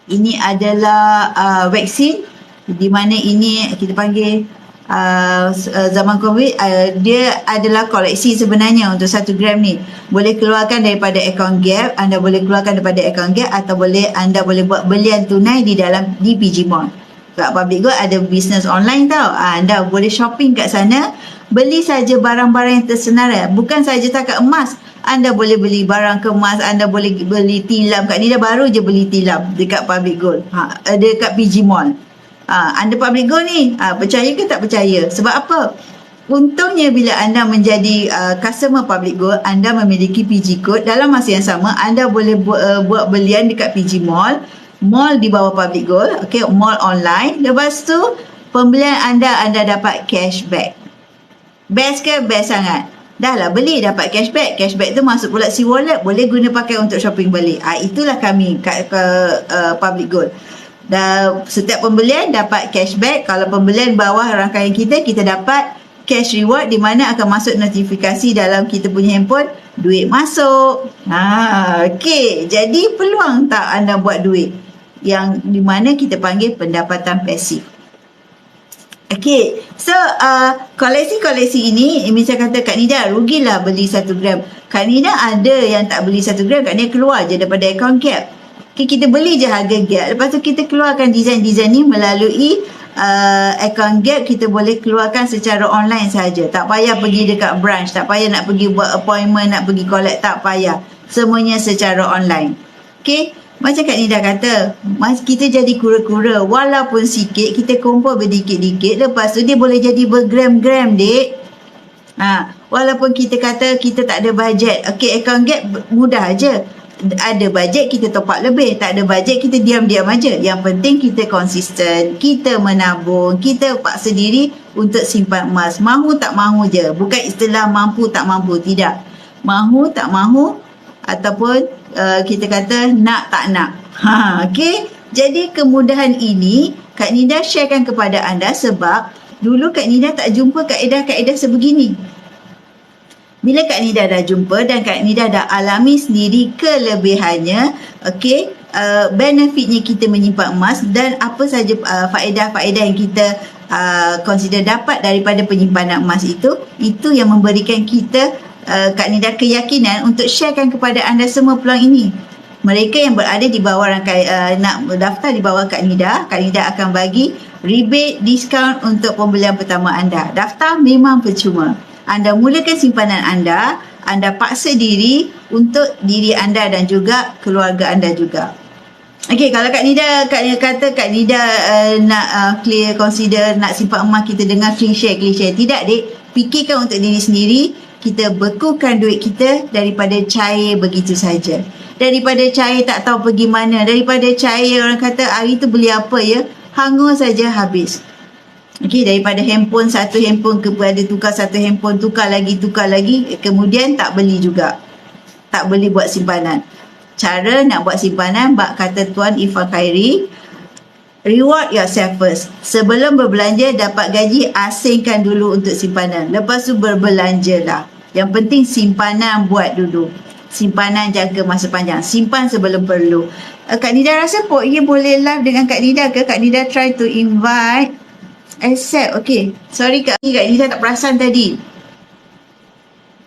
Ini adalah vaksin di mana ini kita panggil zaman COVID, dia adalah koleksi sebenarnya untuk 1 gram ni. Boleh keluarkan daripada account gap, anda boleh keluarkan daripada account gap atau anda boleh buat belian tunai di PG Mall. Kat Public Gold ada bisnes online tau. Anda boleh shopping kat sana, beli saja barang-barang yang tersenarai. Bukan saja takat emas, anda boleh beli barang kemas, anda boleh beli tilam. Kak Nida baru je beli tilam dekat Public Gold, dekat PG Mall. Anda Public Gold ni, percaya ke tak percaya? Sebab apa? Untungnya bila anda menjadi customer Public Gold, anda memiliki PG Code. Dalam masa yang sama, anda boleh buat belian dekat PG Mall, mall di bawah Public Gold, okay, mall online. Lepas tu, pembelian anda dapat cashback. Best ke? Best sangat. Dah lah beli, dapat cashback. Cashback tu masuk pula wallet, boleh guna pakai untuk shopping balik. Itulah kami kat Public Gold. Dan setiap pembelian dapat cashback. Kalau pembelian bawah rangkaian kita dapat cash reward, di mana akan masuk notifikasi dalam kita punya handphone, duit masuk. Okey, jadi peluang tak anda buat duit, yang di mana kita panggil pendapatan pasif. Okey, so koleksi-koleksi ini, misal kata Kak Nida rugilah beli 1 gram. Kak Nida ada yang tak beli 1 gram, Kak Nida keluar je daripada account gap. Okay, kita beli je harga gap. Lepas tu kita keluarkan design-design ni melalui account gap. Kita boleh keluarkan secara online saja. Tak payah pergi dekat branch, tak payah nak pergi buat appointment, nak pergi collect, tak payah. Semuanya secara online. Okay, macam Kak Nida kata, kita jadi kura-kura. Walaupun sikit, kita kumpul berdikit-dikit. Lepas tu dia boleh jadi bergram-gram, dek. Walaupun kita kata kita tak ada bajet. Okay, account gap mudah aja. Ada bajet, kita top up lebih. Tak ada bajet, kita diam-diam aja. Yang penting kita konsisten, kita menabung, kita paksa diri untuk simpan emas. Mahu tak mahu je. Bukan istilah mampu tak mampu, tidak. Mahu tak mahu, ataupun kita kata nak tak nak. Okay. Jadi kemudahan ini Kak Nida sharekan kepada anda sebab dulu Kak Nida tak jumpa kaedah-kaedah sebegini. Bila Kak Nida dah jumpa dan Kak Nida dah alami sendiri kelebihannya, okey, benefitnya kita menyimpan emas dan apa saja faedah-faedah yang kita consider dapat daripada penyimpanan emas itu yang memberikan kita Kak Nida keyakinan untuk sharekan kepada anda semua peluang ini. Mereka yang berada di bawah nak daftar di bawah Kak Nida akan bagi rebate, diskaun untuk pembelian pertama anda. Daftar memang percuma. Anda mulakan simpanan anda paksa diri untuk diri anda dan juga keluarga anda juga. Okey, kalau Kak Nida kata Kak Nida nak consider nak simpan emas, kita dengar klise. Tidak, dek. Fikirkan untuk diri sendiri. Kita bekukan duit kita daripada cair begitu saja. Daripada cair tak tahu pergi mana. Daripada cair orang kata hari tu beli apa ya, hangus saja habis. Okey, daripada satu handphone kepada tukar satu handphone, tukar lagi, kemudian tak beli juga. Tak beli buat simpanan. Cara nak buat simpanan, bak kata Tuan Ifan Khairi, reward yourself first. Sebelum berbelanja dapat gaji, asingkan dulu untuk simpanan. Lepas tu berbelanjalah. Yang penting simpanan buat dulu. Simpanan jaga masa panjang. Simpan sebelum perlu. Kak Nida rasa Pok Ye boleh live dengan Kak Nida ke? Kak Nida try to invite. Accept. Okay. Sorry Kak Nida tak perasan tadi.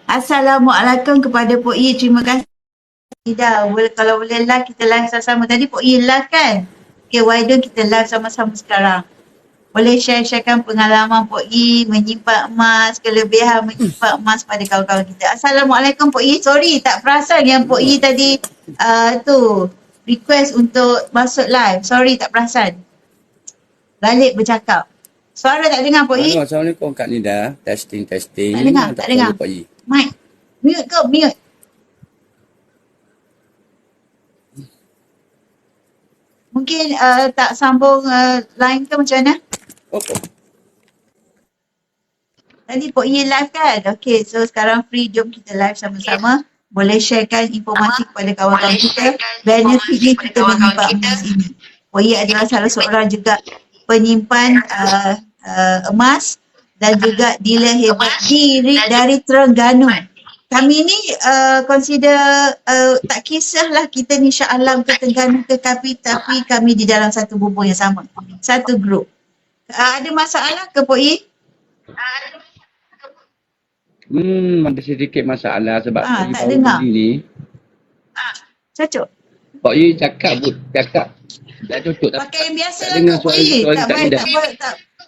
Assalamualaikum kepada Pok Ye. Terima kasih Kak Nida. Kalau boleh live, kita live sama-sama. Tadi Pok Ye live kan? Okay, why don't kita live sama-sama sekarang? Boleh share-sharekan pengalaman Pok Ye menyimpan emas, kelebihan menyimpan emas pada kawan-kawan kita. Assalamualaikum Pok Ye. Sorry, tak perasan yang Pok Ye tadi request untuk masuk live. Sorry, tak perasan. Balik bercakap. Suara tak dengar Pok Ye? Assalamualaikum Kak Nida. Testing. Tak dengar. Pok Ye. Mic. Mute ke? Mute. Mungkin tak sambung line ke macam mana? Tadi Pok Ye live kan? Okay, so sekarang free, jom kita live sama-sama. boleh sharekan informasi kepada kawan-kawan kita. Benefitnya kita menyimpan emas ini. Poi adalah salah seorang juga penyimpan emas dan juga dealer hebat dari Terengganu. Kami ni consider tak kisahlah kita ni Shah Alam ke Terengganu ke tapi kami di dalam satu bubur yang sama. Satu grup. Ada masalah ke Poi? Ada sedikit masalah sebab Pak Yi tak baru dengar. pergi ni. Cocok. Pak Yi cakap tak cocok. Pakai yang biasa tak lah dengar Kak Poi. suara Tak tak baik, indah.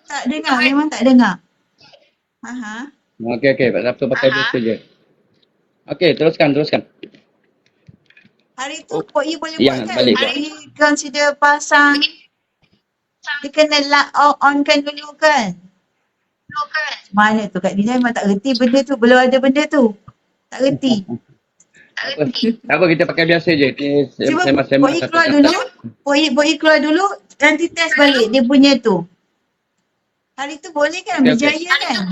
tak dengar. Memang tak dengar. Okey, Pak Sabtu pakai biasa je. Okey, teruskan. Hari tu Poi boleh yang buat kan? balik. Poi consider pasang. Dia kena on kan dulu kan? Mana tu Kak Nida memang tak reti benda tu. Belum ada benda tu. Tak reti. Tak apa, kita pakai biasa je. Cuba Sembang-sembang Poi satu keluar kata. dulu. Poi keluar dulu. Nanti test balik dia punya tu. Hari tu boleh kan? Okey, Berjaya kan?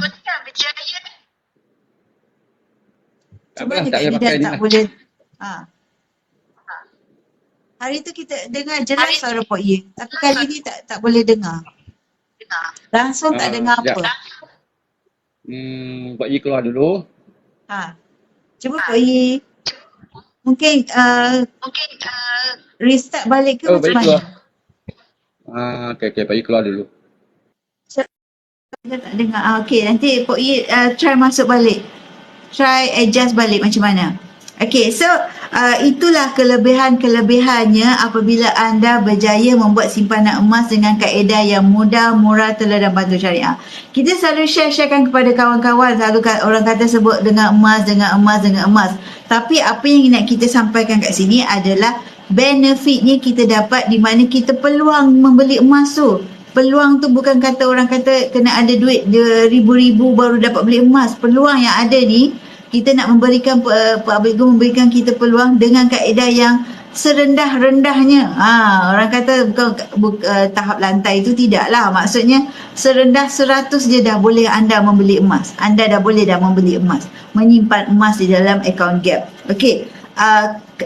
Tak Cuba apalah, je tak Kak payah Nida pakai ni tak lah. boleh. Hari tu kita dengar jelas suara Poi. Tapi kali ni tak boleh dengar. Langsung tak dengar sekejap. apa. Pak Yi keluar dulu. Cuba Poi. Mungkin restart balik ke macam Pak Yi mana? keluar. Okey, Pak Yi keluar dulu. Kita tak dengar. Okey, nanti Poi try masuk balik. Try adjust balik macam mana. Okey, so itulah kelebihan-kelebihannya apabila anda berjaya membuat simpanan emas dengan kaedah yang mudah, murah, telur dan bantu syariah. Kita selalu sharekan kepada kawan-kawan, selalu orang kata sebut dengan emas. Tapi apa yang nak kita sampaikan kat sini adalah benefitnya kita dapat di mana kita peluang membeli emas tu. Peluang tu bukan kata orang kata kena ada duit ribu-ribu baru dapat beli emas. Peluang yang ada ni kita nak memberikan memberikan kita peluang dengan kaedah yang serendah-rendahnya. Orang kata bukan tahap lantai itu tidaklah. Maksudnya serendah 100 je dah boleh anda membeli emas. Anda dah boleh membeli emas. Menyimpan emas di dalam account gap. Okey.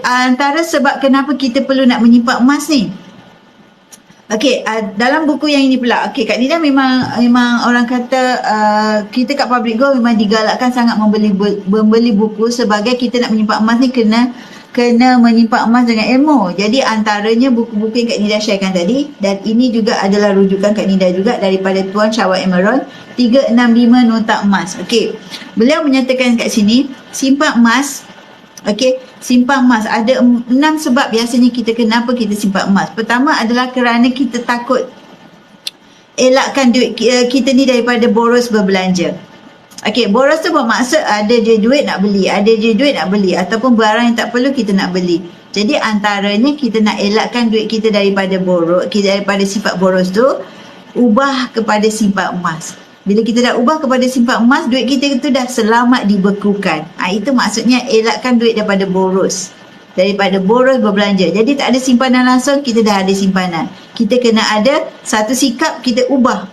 Antara sebab kenapa kita perlu nak menyimpan emas ni. Okey, dalam buku yang ini pula. Okey, Kak Nida memang orang kata kita kat Public Go memang digalakkan sangat membeli buku sebagai kita nak menyimpan emas ni kena menyimpan emas dengan ilmu. Jadi antaranya buku-buku yang Kak Nida sharekan tadi dan ini juga adalah rujukan Kak Nida juga daripada Tuan Syawal Emerald 365 Nota Emas. Okey. Beliau menyatakan kat sini simpan emas. Okey, simpan emas. Ada 6 sebab biasanya kenapa kita simpan emas. Pertama adalah kerana kita takut elakkan duit kita ni daripada boros berbelanja. Okey, boros tu bermaksud ada je duit nak beli, ataupun barang yang tak perlu kita nak beli. Jadi antaranya kita nak elakkan duit kita daripada daripada sifat boros tu, ubah kepada simpan emas. Bila kita dah ubah kepada simpan emas, duit kita itu dah selamat dibekukan. Itu maksudnya elakkan duit daripada boros. Daripada boros berbelanja. Jadi tak ada simpanan langsung, kita dah ada simpanan. Kita kena ada satu sikap kita ubah.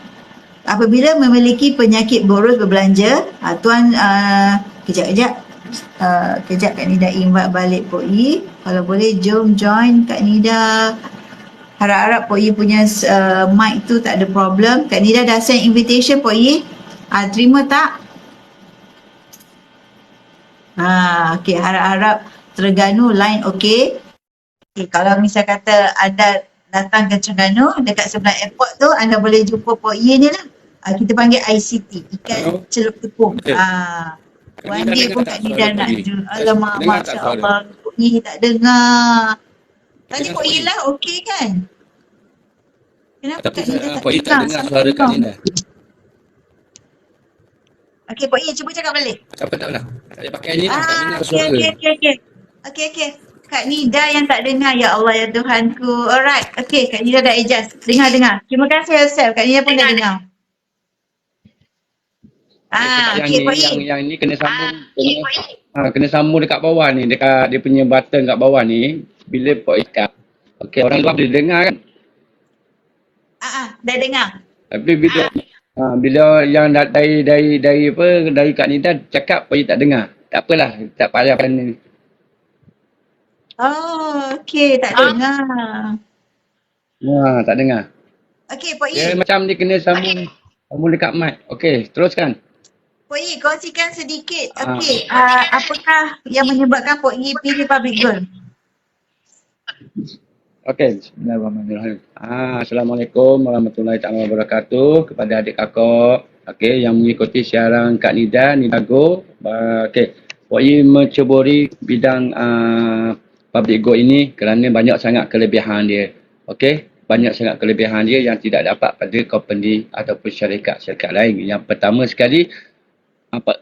Apabila memiliki penyakit boros berbelanja, Tuan kejap Kak Nida invite balik Poi. Kalau boleh jom join Kak Nida. Harap-harap Poi punya mic tu tak ada problem. Kak Nida dah send invitation Poi. Terima tak? Okey, harap-harap Terengganu line okey. Okay, kalau misal kata anda datang ke Terengganu dekat sebelah airport tu, anda boleh jumpa Poi ni lah. Kita panggil ICT, ikan celup tepung. One day pun Kak Nida nak jumpa. Alamak, Masya Allah. Poi tak dengar. Tadi Poi lah okey kan? Kenapa Tapi Kak Nida Poi tak dengar suara Kak Nida. Okey, Poi cuba cakap balik. Tak nak. Tak payah pakai ni lah. Tak dengar suara. Okey. Kak Nida yang tak dengar. Ya Allah, ya Tuhanku. Alright. Okey, Kak Nida dah adjust. Dengar. Terima kasih Yosef. Kak Nida pun dah dengar. Okey, Poi. Yang ni kena sambung. Kena sambung dekat bawah ni. Dekat dia punya button kat bawah ni. Bila Poi cakap. Okey, orang luar boleh dengar kan? Dah dengar. Tapi bila yang dari Kak Nida cakap Poi tak dengar. Tak apalah, tak payah ni. Oh, okey. Tak dengar. Wah, tak dengar. Okey, Pok Dia Yi. macam dia kena sambung dekat mic. Okey, teruskan. Pok Yi, kongsikan sedikit. Ah, Okey, apakah yang menyebabkan Pok Yi pilih public goal? okey, bismillahirrahmanirrahim. Assalamualaikum warahmatullahi taala wabarakatuh kepada adik kakak. Okey, yang mengikuti siaran Kak Nida, Nidago. Okey, Pok Yi menceburi bidang public goal ini kerana banyak sangat kelebihan dia. Okey, banyak sangat kelebihan dia yang tidak dapat pada company ataupun syarikat-syarikat lain. Yang pertama sekali, apa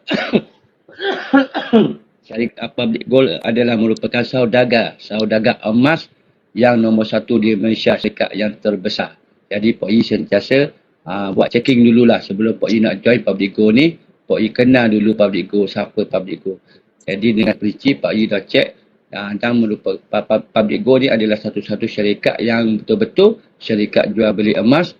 syarikat public gold adalah merupakan saudagar emas yang nombor satu di Malaysia, syarikat yang terbesar. Jadi Pok Yi sentiasa buat checking dululah sebelum Pok Yi nak join public gold ni. Pok Yi kenal dulu public gold, siapa public gold. Jadi dengan prinsip Pak Yi dah check dan merupakan public gold ni adalah satu-satu syarikat yang betul-betul syarikat jual beli emas,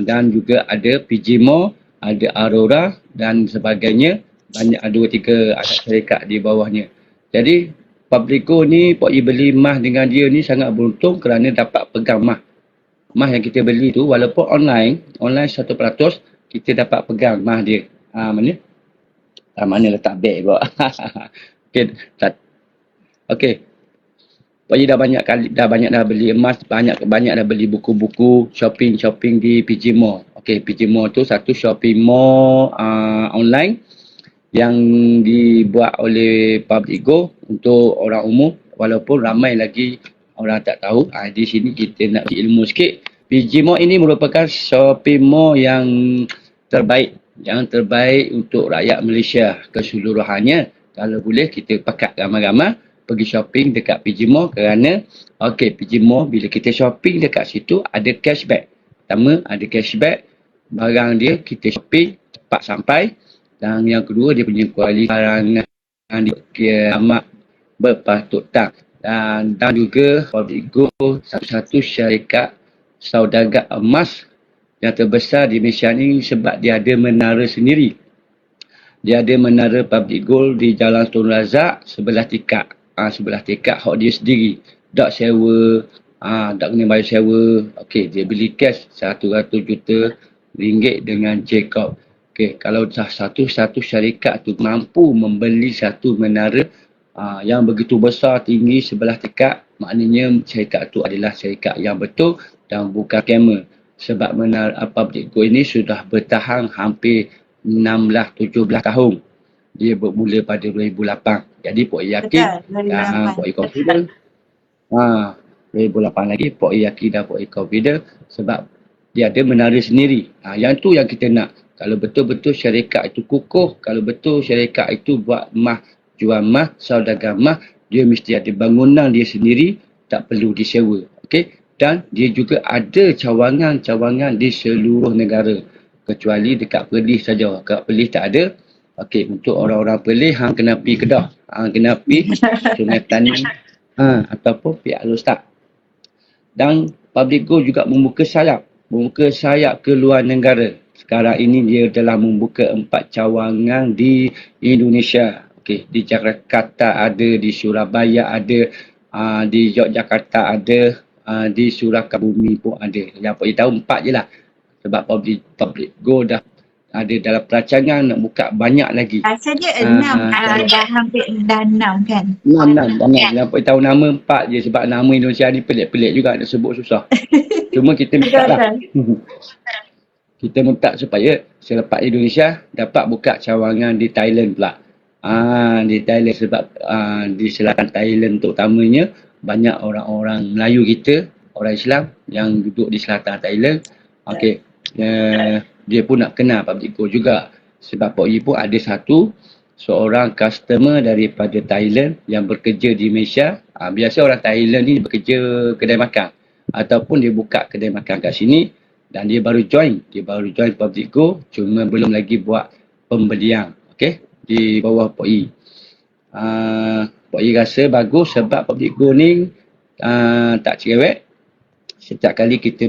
dan juga ada PG Mall, ada Aurora dan sebagainya. Banyak ada 2-3 anak syarikat di bawahnya. Jadi public gold ni Pak Yi beli emas dengan dia ni sangat beruntung kerana dapat pegang emas. Emas yang kita beli tu walaupun online 100% kita dapat pegang emas dia. Mana letak beg pula. Okey, okey. Pak Yi dah banyak dah beli emas, banyak dah beli buku-buku, shopping di PG Mall. Okey, PG Mall tu satu shopping mall online yang dibuat oleh Public Go untuk orang umum, walaupun ramai lagi orang tak tahu. Di sini kita nak ilmu sikit. PG Mall ini merupakan shopping mall yang terbaik untuk rakyat Malaysia keseluruhannya. Kalau boleh kita pakat ramai-ramai pergi shopping dekat PG Mall kerana PG Mall bila kita shopping dekat situ ada cashback. Pertama ada cashback, barang dia kita shopping cepat sampai, dan yang kedua dia punya kualiti barang dia amat berpatut tak. Dan juga Public Go satu-satu syarikat saudagar emas yang terbesar di Malaysia ni sebab dia ada menara sendiri. Dia ada menara Public Gold di Jalan Tun Razak sebelah tikar. Sebelah tikar hak dia sendiri. Tak sewa, tak kena bayar sewa. Okey, dia beli cash 100 juta ringgit dengan Jacob. Okey, kalau satu syarikat tu mampu membeli satu menara yang begitu besar, tinggi sebelah tikar, maknanya syarikat tu adalah syarikat yang betul dan bukan scammer. Sebab menara Public Go ini sudah bertahan hampir 16-17 tahun. Dia bermula pada 2008. Jadi Pok Yi yakin dan Pok Yi confident. 2008 lagi Pok Yi yakin dan Pok Yi confident sebab dia ada menara sendiri. Yang tu yang kita nak. Kalau betul-betul syarikat itu kukuh, kalau betul syarikat itu buat emas, jual emas, saudagar emas, dia mesti ada bangunan dia sendiri, tak perlu disewa. Okey? Dan dia juga ada cawangan-cawangan di seluruh negara. Kecuali dekat Perlis saja. Dekat Perlis tak ada. Okey, untuk orang-orang Perlis, hang kena pergi Kedah. Hang kena pergi Sungai Petani ataupun pihak Alostak. Dan Public Go juga membuka sayap ke luar negara. Sekarang ini dia telah membuka 4 cawangan di Indonesia. Okey, di Jakarta ada, di Surabaya ada, di Yogyakarta ada, di Surakabumi pun ada. Yang Pak Yi tahu 4 je lah. Sebab Public Go dah ada dalam perancangan nak buka banyak lagi. Rasa dia 6, dah hampir dah 6 kan? 6. Yang Pak Yi tahu nama 4 je sebab nama Indonesia ni pelik-pelik juga nak sebut susah. Cuma kita minta lah. Kita minta supaya selepas Indonesia dapat buka cawangan di Thailand pula. Di Thailand sebab di selatan Thailand terutamanya banyak orang-orang Melayu kita, orang Islam yang duduk di selatan Thailand. Okey, dia pun nak kenal Public Go juga. Sebab Pak Yi pun ada seorang customer daripada Thailand yang bekerja di Malaysia. Biasa orang Thailand ni bekerja kedai makan ataupun dia buka kedai makan kat sini dan dia baru join Public Go, cuma belum lagi buat pembelian. Okey, di bawah Pak Yi. Pak Yi rasa bagus sebab Public Go ni tak cerewet. Setiap kali kita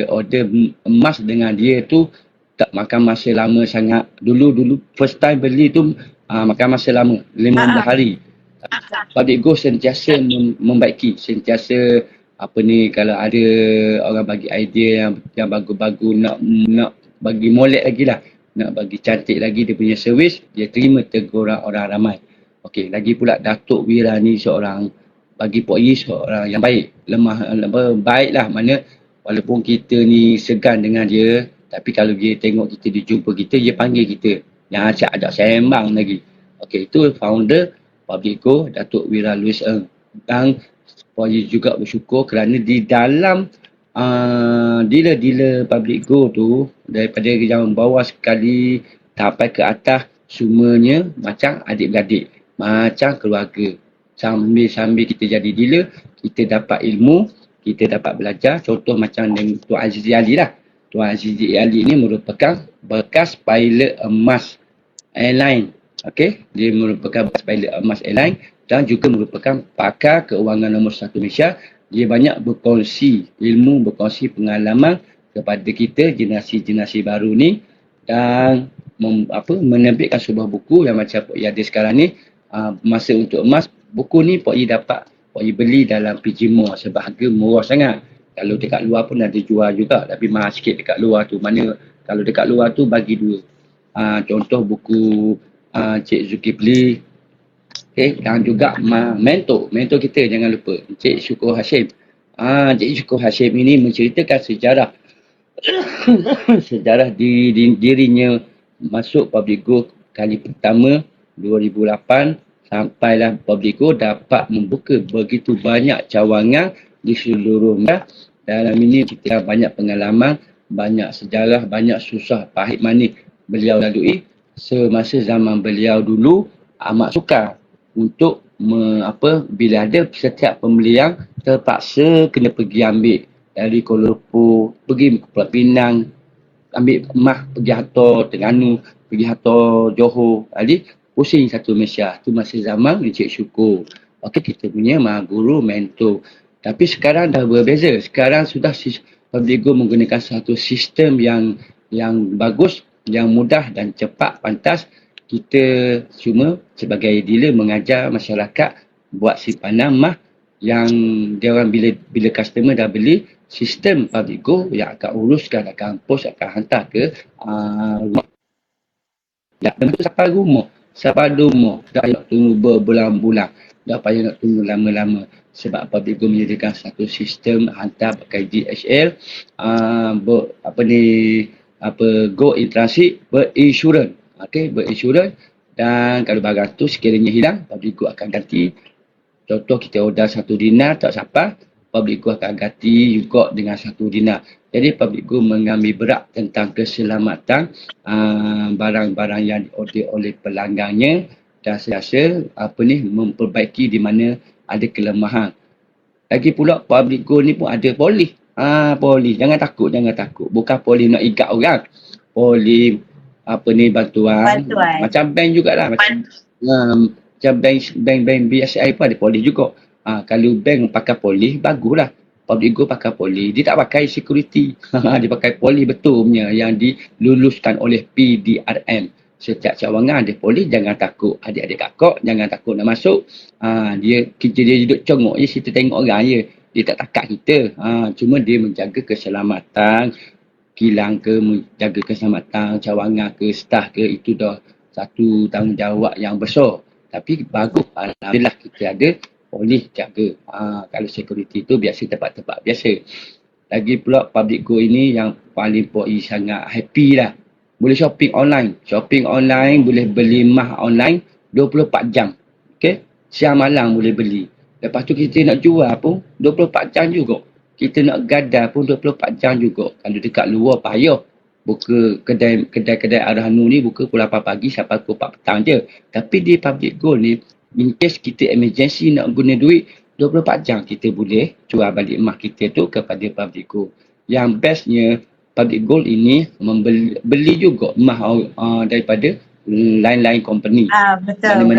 order emas dengan dia tu tak makan masa lama sangat. Dulu first time beli tu makan masa lama 15 hari. Public go sentiasa membaiki, sentiasa kalau ada orang bagi idea yang bagus-bagus, nak bagi molek lagi lah, nak bagi cantik lagi dia punya servis, dia terima teguran orang ramai. Okey, lagi pula Datuk Wira ni seorang, bagi Pok Yi seorang yang baik, baik lah, mana walaupun kita ni segan dengan dia, tapi kalau dia tengok kita, dia jumpa kita, dia panggil kita, yang ajak sembang lagi. Okey, itu founder Public Go, Datuk Wira Louis Eng. Dan Pok Yi juga bersyukur kerana di dalam dealer-dealer Public Go tu, daripada yang bawah sekali sampai ke atas, semuanya macam adik-beradik, macam keluarga. Sambil kita jadi dealer, kita dapat ilmu, kita dapat belajar. Contoh macam Tuan Azizi Ali lah. Tuan Azizi Ali ni merupakan bekas pilot emas airline. Okey, dia merupakan bekas pilot emas airline dan juga merupakan pakar keuangan nombor 1 Malaysia. Dia banyak berkongsi ilmu, berkongsi pengalaman kepada kita generasi-generasi baru ni, dan menerbitkan sebuah buku yang macam Pok Yi ada sekarang ni, Masa Untuk Emas. Buku ni Pok Yi beli dalam PG Mall sebab harga murah sangat. Kalau dekat luar pun ada jual juga, tapi mahal sikit dekat luar tu. Mana kalau dekat luar tu bagi dua. Contoh buku Cik Zulkifli. Okay, dan juga mentor kita jangan lupa, Cik Syukur Hashim. Cik Syukur Hashim ini menceritakan sejarah sejarah dirinya masuk Public Go kali pertama 2008, sampailah Public Go dapat membuka begitu banyak cawangan di seluruh Malaysia. Dalam ini kita banyak pengalaman, banyak sejarah, banyak susah pahit manis beliau lalui. Semasa zaman beliau dulu amat sukar untuk bila ada setiap pembelian terpaksa kena pergi ambil dari Kuala Lumpur, pergi ke Pulau Pinang, ambil emas, pergi hantar Terengganu, pergi hantar Johor. Jadi pusing satu Malaysia. Itu masa zaman Encik Syukur. Okey, kita punya guru, mentor. Tapi sekarang dah berbeza. Sekarang sudah Public Go menggunakan satu sistem yang bagus, yang mudah dan cepat, pantas. Kita cuma sebagai dealer mengajar masyarakat buat simpanan emas yang dia orang bila customer dah beli, sistem Public Go yang akan uruskan, akan post, akan hantar ke rumah. Tak tentu sampai rumah. Dah nak tunggu berbulan-bulan. Dah payah nak tunggu lama-lama. Sebab Public Go menyediakan satu sistem hantar pakai DHL, Go in transit, berinsurans. Okey, berinsurans. Dan kalau barang tu sekiranya hilang, Public Go akan ganti. Contoh kita order 1 dinar tak sampai, Public Go akan ganti juga dengan 1 dinar. Jadi Public Go mengambil berat tentang keselamatan barang-barang yang diorder oleh pelanggannya, dan sentiasa memperbaiki di mana ada kelemahan. Lagi pula Public Go ni pun ada polis. Polis, jangan takut. Bukan polis nak ikat orang. Polis bantuan. Macam bank jugalah. Macam bank BSI pun ada polis juga. Kalau bank pakai polis, baguslah. Public Go pakai polis. Dia tak pakai security. Dia pakai polis betul punya yang diluluskan oleh PDRM. Setiap cawangan ada polis, jangan takut. Adik-adik kakak, jangan takut nak masuk. Dia duduk congok je, kita tengok orang je. Dia tak takat kita. Cuma dia menjaga keselamatan kilang ke, menjaga keselamatan cawangan ke, staf ke. Itu dah satu tanggungjawab yang besar. Tapi bagus, alhamdulillah kita ada polis jaga. Kalau security tu biasa tempat-tempat biasa. Lagi pula Public Go ini yang paling Pok Yi sangat happy lah. Boleh shopping online, boleh beli emas online 24 jam. Okey, siang malam boleh beli. Lepas tu kita nak jual pun 24 jam juga. Kita nak gadai pun 24 jam juga. Kalau dekat luar payah. Buka kedai Arhanu ni buka pukul 8 pagi sampai pukul 4 petang je. Tapi di Public Go ni, in case kita emergency nak guna duit, 24 jam kita boleh jual balik emas kita tu kepada Public Go. Yang bestnya, Public Go ini beli juga emas daripada lain-lain company. Betul.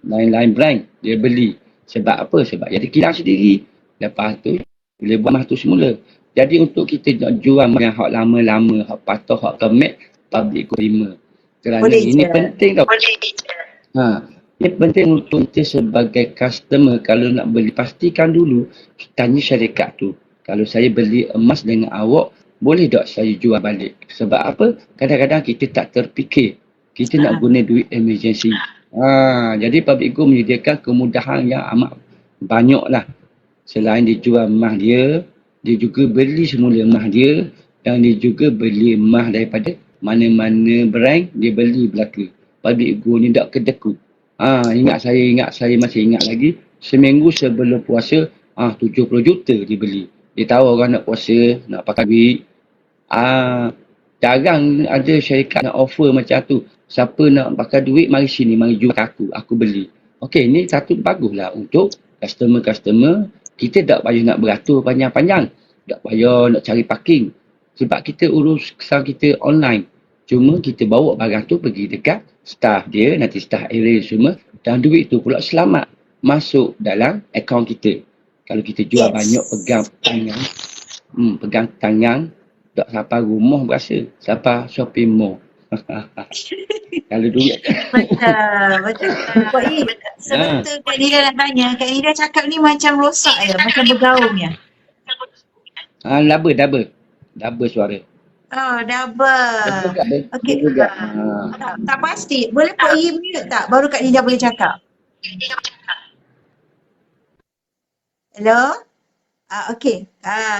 Lain-lain brand dia beli. Sebab apa? Sebab dia ada kilang sendiri. Lepas tu boleh buat emas tu semula. Jadi untuk kita nak jual yang hak lama-lama, hak patah, hak kemek, Public Go 5. Kerana boleh ini je. Penting tau. Ini penting untuk kita sebagai customer kalau nak beli, pastikan dulu tanya syarikat tu. Kalau saya beli emas dengan awak, boleh tak saya jual balik? Sebab apa? Kadang-kadang kita tak terfikir. Kita nak guna duit emergency. Jadi Public Go menyediakan kemudahan yang amat banyak lah. Selain dia jual emas dia, dia juga beli semula emas dia dan dia juga beli emas daripada mana-mana brand dia beli belaka. Public Go ni tak kedekut. Ingat saya masih ingat lagi seminggu sebelum puasa 70 juta dibeli. Dia tahu orang nak puasa, nak pakai duit. Jarang ada syarikat nak offer macam tu. Siapa nak pakai duit, mari sini, mari jual aku beli. Okey, ni satu baguslah untuk customer-customer. Kita tak payah nak beratur panjang-panjang. Tak payah nak cari parking. Sebab kita urus kesan kita online. Cuma kita bawa barang tu pergi dekat staff dia, nanti staff arrange semua dan duit tu pula selamat masuk dalam akaun kita. Kalau kita jual banyak pegang tangan, tak sampai rumah berasa, sampai shopping mall. Kalau duit. Betul. Pak I, sebetul Kak Nida nak tanya, Kak Nida cakap ni macam rosak ya, macam bergaung ya. Double suara. Oh, double. Okey. Juga. Tak pasti. Boleh Pak I mute tak? Baru Kak Nida boleh cakap. Hello? Okey.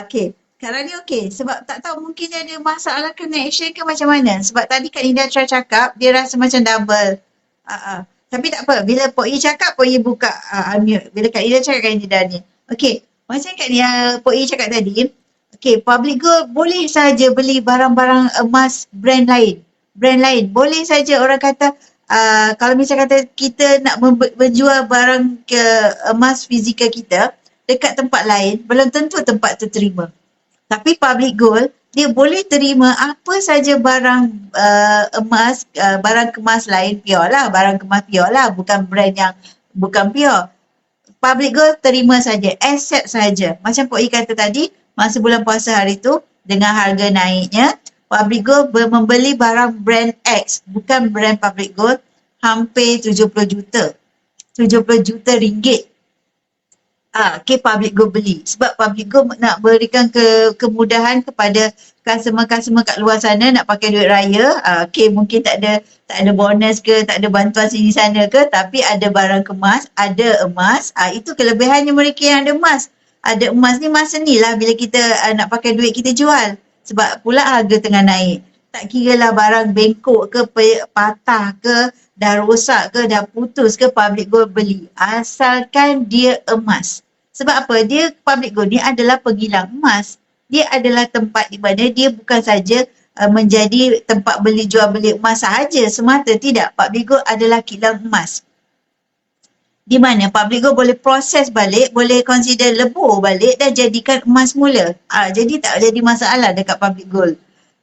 Okey. Sekarang ni okey. Sebab tak tahu mungkin dia ada masalah connection ke macam mana. Sebab tadi Kak Nida try cakap, dia rasa macam double. Tapi tak apa. Bila Pak I cakap, Pak I buka unmute. Bila Kak Nida cakap, Kak Nida ni. Okey. Macam Kak Nida, Pak I cakap tadi, okey, Public Go boleh saja beli barang-barang emas brand lain. Boleh saja orang kata, kalau misalnya kata kita nak menjual barang ke emas fizikal kita dekat tempat lain, belum tentu tempat terterima. Tapi Public Gold, dia boleh terima apa saja barang emas, barang kemas lain pure lah. Barang kemas pure lah, bukan brand yang bukan pure. Public Gold terima saja, accept saja. Macam Pak I kata tadi, masa bulan puasa hari tu, dengan harga naiknya, Public Gold membeli barang brand X, bukan brand Public Gold, hampir 70 juta. 70 juta ringgit. Public Go beli. Sebab Public Go nak berikan kemudahan kepada customer-customer kat luar sana nak pakai duit raya. Mungkin tak ada bonus ke, tak ada bantuan sini sana ke, tapi ada barang kemas, ada emas. Itu kelebihannya mereka yang ada emas. Ada emas ni masa ni lah bila kita nak pakai duit kita jual. Sebab pula harga tengah naik. Tak kira lah barang bengkok ke, patah ke, dah rosak ke, dah putus ke, Public Go beli. Asalkan dia emas. Sebab apa? Dia Public Go ni adalah penghilang emas. Dia adalah tempat di mana dia bukan saja menjadi tempat beli jual beli emas sahaja semata. Tidak. Public Go adalah kilang emas. Di mana Public Go boleh proses balik, boleh consider lebur balik dan jadikan emas mula. Jadi tak jadi masalah dekat Public Gold.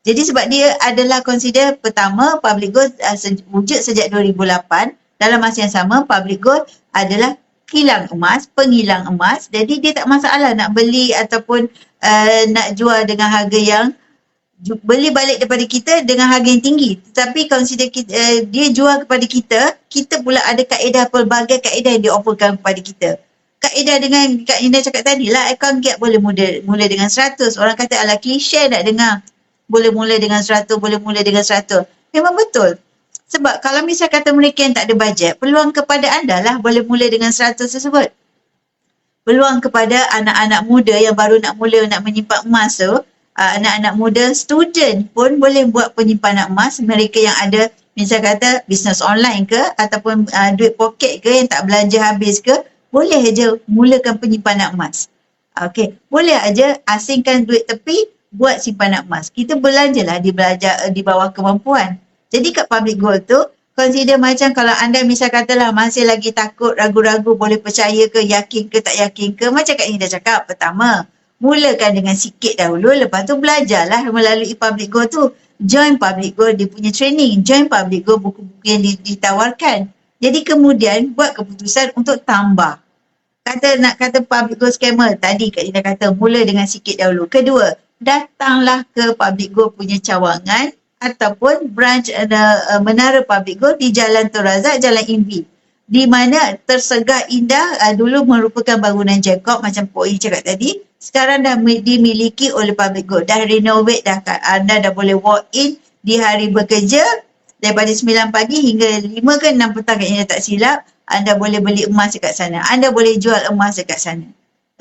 Jadi sebab dia adalah consider pertama, Public Gold wujud sejak 2008. Dalam masa yang sama, Public Gold adalah kilang emas, penghilang emas. Jadi dia tak masalah nak beli ataupun nak jual dengan harga yang beli balik daripada kita dengan harga yang tinggi. Tetapi consider dia jual kepada kita, kita pula ada kaedah, pelbagai kaedah yang dia offerkan kepada kita. Kaedah dengan Kak Nida cakap tadi lah, account gap boleh mula dengan 100. Orang kata ala klise nak dengar. Boleh mula dengan 100, boleh mula dengan 100. Memang betul. Sebab kalau misal kata mereka yang tak ada bajet, peluang kepada anda lah boleh mula dengan 100 tersebut. Peluang kepada anak-anak muda yang baru nak mula nak menyimpan emas tu, anak-anak muda, student pun boleh buat penyimpanan emas. Mereka yang ada misal kata bisnes online ke ataupun duit poket ke yang tak belanja habis ke, boleh aja mulakan penyimpanan emas. Okey, boleh aja asingkan duit tepi buat simpanan emas. Kita belanjalah di bawah kemampuan. Jadi kat Public Gold tu, consider macam kalau anda misal katalah masih lagi takut, ragu-ragu boleh percaya ke, yakin ke, tak yakin ke. Macam Kak Nida cakap, pertama, mulakan dengan sikit dahulu, lepas tu belajarlah melalui Public Gold tu. Join Public Gold, dia punya training. Join Public Gold, buku-buku yang ditawarkan. Jadi kemudian buat keputusan untuk tambah. Nak kata Public Gold scammer, tadi Kak Nida kata mula dengan sikit dahulu. Kedua, datanglah ke Public Gold punya cawangan ataupun branch Menara Public Gold di Jalan Tun Razak, Jalan Imbi. di mana tersegah indah dulu merupakan bangunan Jacob macam Pok Yi cakap tadi, sekarang dah dimiliki oleh public good, dah renovate dah, anda dah boleh walk in di hari bekerja daripada 9 pagi hingga 5 ke 6 petang katnya tak silap. Anda boleh beli emas dekat sana, anda boleh jual emas dekat sana.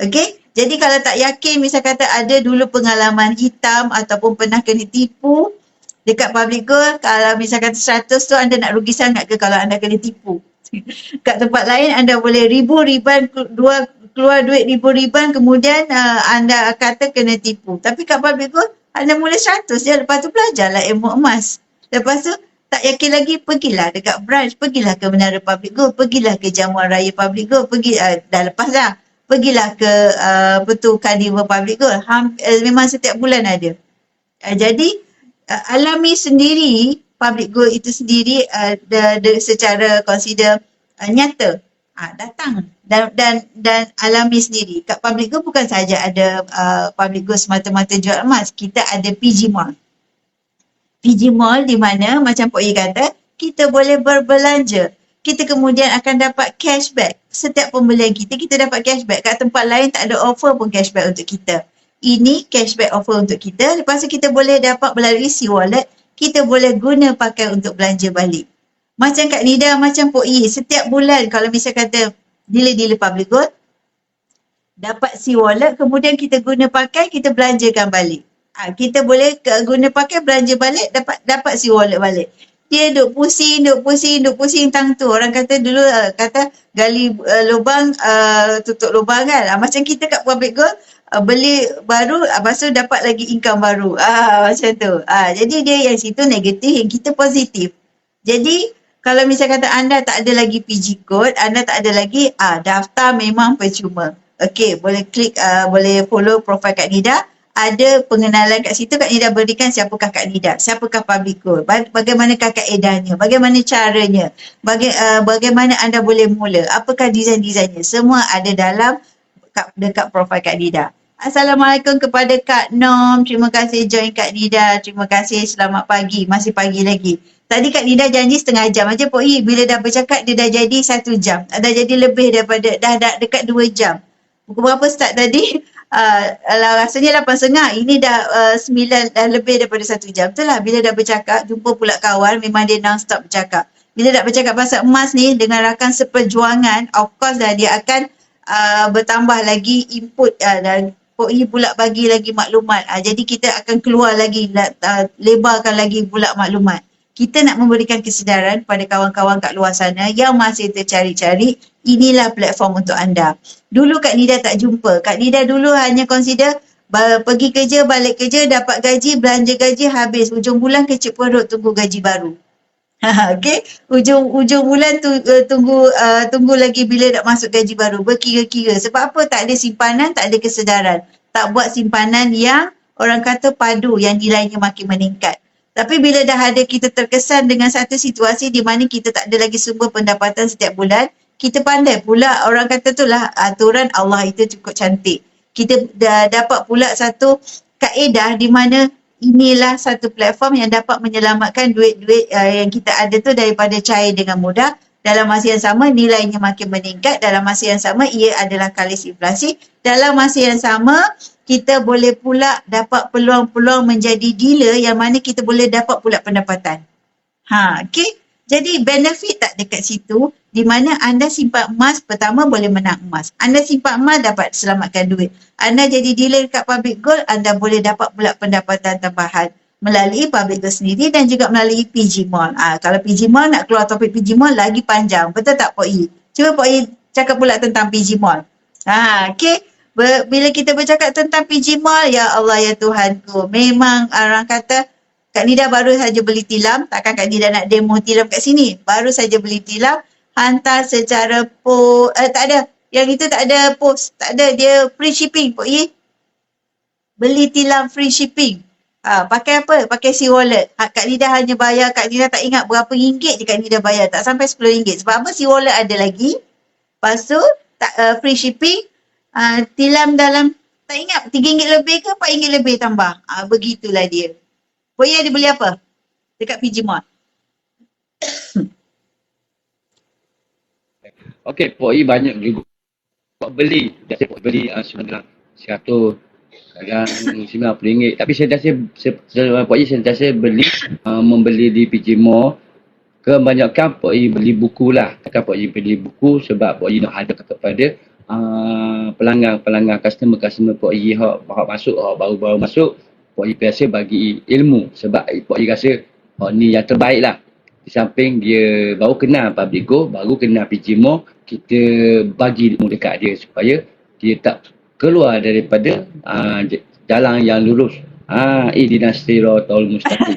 Okey, jadi kalau tak yakin misal kata ada dulu pengalaman hitam ataupun pernah kena tipu dekat public good, kalau misal kata 100 tu anda nak rugi sangat ke kalau anda kena tipu? Kat tempat lain anda boleh riban keluar duit riban kemudian anda kata kena tipu. Tapi kat public good anda mula 100 je, lepas tu belajarlah ilmu emas. Lepas tu tak yakin lagi, pergilah dekat branch, pergilah ke Menara Public Good, pergilah ke Jamuan Raya Public Good, dah lepas dah. Pergilah ke Carnival Public Good. Memang setiap bulan ada. Jadi alami sendiri public good itu sendiri secara consider nyata. Datang dan alami sendiri. Kat public good bukan saja ada public good semata-mata jual emas. Kita ada PG Mall. PG Mall di mana macam Pok Yi kata, kita boleh berbelanja. Kita kemudian akan dapat cashback. Setiap pembelian kita dapat cashback. Kat tempat lain tak ada offer pun cashback untuk kita. Ini cashback offer untuk kita. Lepas tu kita boleh dapat melalui C-Wallet. Kita boleh guna pakai untuk belanja balik. Macam Kak Nida, macam Pok Yi. Setiap bulan kalau misal kata dealer-dealer public good, dapat C-Wallet, kemudian kita guna pakai, kita belanjakan balik. Kita boleh guna pakai, belanja balik, dapat C-Wallet balik. Dia duk pusing tang tu. Orang kata dulu kata gali lubang, tutup lubang kan. Macam kita kat public good, beli baru, lepas tu dapat lagi income baru. Macam tu. Jadi dia yang situ negatif, yang kita positif. Jadi kalau misal kata anda tak ada lagi PG code, anda tak ada lagi, daftar memang percuma. Okey, boleh klik, boleh follow profile Kak Nida. Ada pengenalan kat situ, Kak Nida berikan siapakah Kak Nida, siapakah public good, bagaimanakah kaedahnya, bagaimana caranya, bagaimana anda boleh mula, apakah design-desainnya, semua ada dalam dekat profil Kak Nida. Assalamualaikum kepada Kak Nom, terima kasih join Kak Nida, terima kasih, selamat pagi, masih pagi lagi. Tadi Kak Nida janji setengah jam aja Pok Yi, bila dah bercakap dia dah jadi 1 jam, dah jadi lebih daripada, dah dekat 2 jam. Pukul berapa start tadi? Rasanya 8.30. Ini dah 9, dah lebih daripada 1 jam. Itulah bila dah bercakap, jumpa pula kawan, memang dia non-stop bercakap. Bila dah bercakap pasal emas ni dengan rakan seperjuangan, of course dah dia akan bertambah lagi input dan Pok Yi pula bagi lagi maklumat. Jadi kita akan keluar lagi, lebarkan lagi pula maklumat. Kita nak memberikan kesedaran pada kawan-kawan kat luar sana yang masih tercari-cari, inilah platform untuk anda. Dulu Kak Nida tak jumpa. Kak Nida dulu hanya consider pergi kerja, balik kerja, dapat gaji, belanja gaji, habis. Hujung bulan kecil perut tunggu gaji baru. Okey, ujung bulan tunggu lagi bila nak masuk gaji baru, berkira-kira. Sebab apa? Tak ada simpanan, tak ada kesedaran. Tak buat simpanan yang orang kata padu, yang nilainya makin meningkat. Tapi bila dah ada kita terkesan dengan satu situasi di mana kita tak ada lagi sumber pendapatan setiap bulan, kita pandai pula, orang kata tu lah aturan Allah itu cukup cantik. Kita dah dapat pula satu kaedah di mana inilah satu platform yang dapat menyelamatkan duit-duit yang kita ada tu daripada cair dengan mudah. Dalam masa yang sama nilainya makin meningkat, dalam masa yang sama ia adalah kalis inflasi, dalam masa yang sama kita boleh pula dapat peluang-peluang menjadi dealer yang mana kita boleh dapat pula pendapatan. Okey. Jadi benefit tak dekat situ di mana anda simpan emas, pertama boleh menang emas. Anda simpan emas dapat selamatkan duit. Anda jadi dealer dekat public gold, anda boleh dapat pula pendapatan tambahan melalui public gold sendiri dan juga melalui PG Mall. Kalau PG Mall, nak keluar topik PG Mall lagi panjang. Betul tak Pok Yi? Cuba Pok Yi cakap pula tentang PG Mall. Okey. Bila kita bercakap tentang PG Mall, ya Allah ya Tuhanku, memang orang kata Kak Nida baru saja beli tilam, takkan Kak Nida nak demo tilam kat sini. Baru saja beli tilam, hantar secara tak ada. Yang itu tak ada post, tak ada, dia free shipping Pok Yi. Beli tilam free shipping. Pakai apa? Pakai C-Wallet. Kak Nida hanya bayar, Kak Nida tak ingat berapa ringgit je Kak Nida bayar, tak sampai RM10. Sebab apa? C-Wallet ada lagi. Lepas tu, free shipping. Tilam dalam, tak ingat RM3 lebih ke RM4 lebih tambah. Begitulah dia. Pok Yi ada beli apa? Dekat PG Mall. Okey, Pok I banyak juga beli. Biasa Pok I beli sebenarnya 100, kadang RM90. Tapi saya dah Pok I sentiasa beli, membeli di PG Mall. Kebanyakan Pok I beli buku lah. Takkan Pok I beli buku sebab Pok I nak hadap kepada pelanggan, customer Pok I hak masuk, hak baru-baru masuk. Pok I biasa bagi ilmu sebab Pok I rasa ni yang terbaik lah. Di samping dia baru kenal Public Go, baru kenal PG Mall, kita bagi ilmu dekat dia supaya dia tak keluar daripada jalan yang lurus. Ihdinas siratal mustaqim.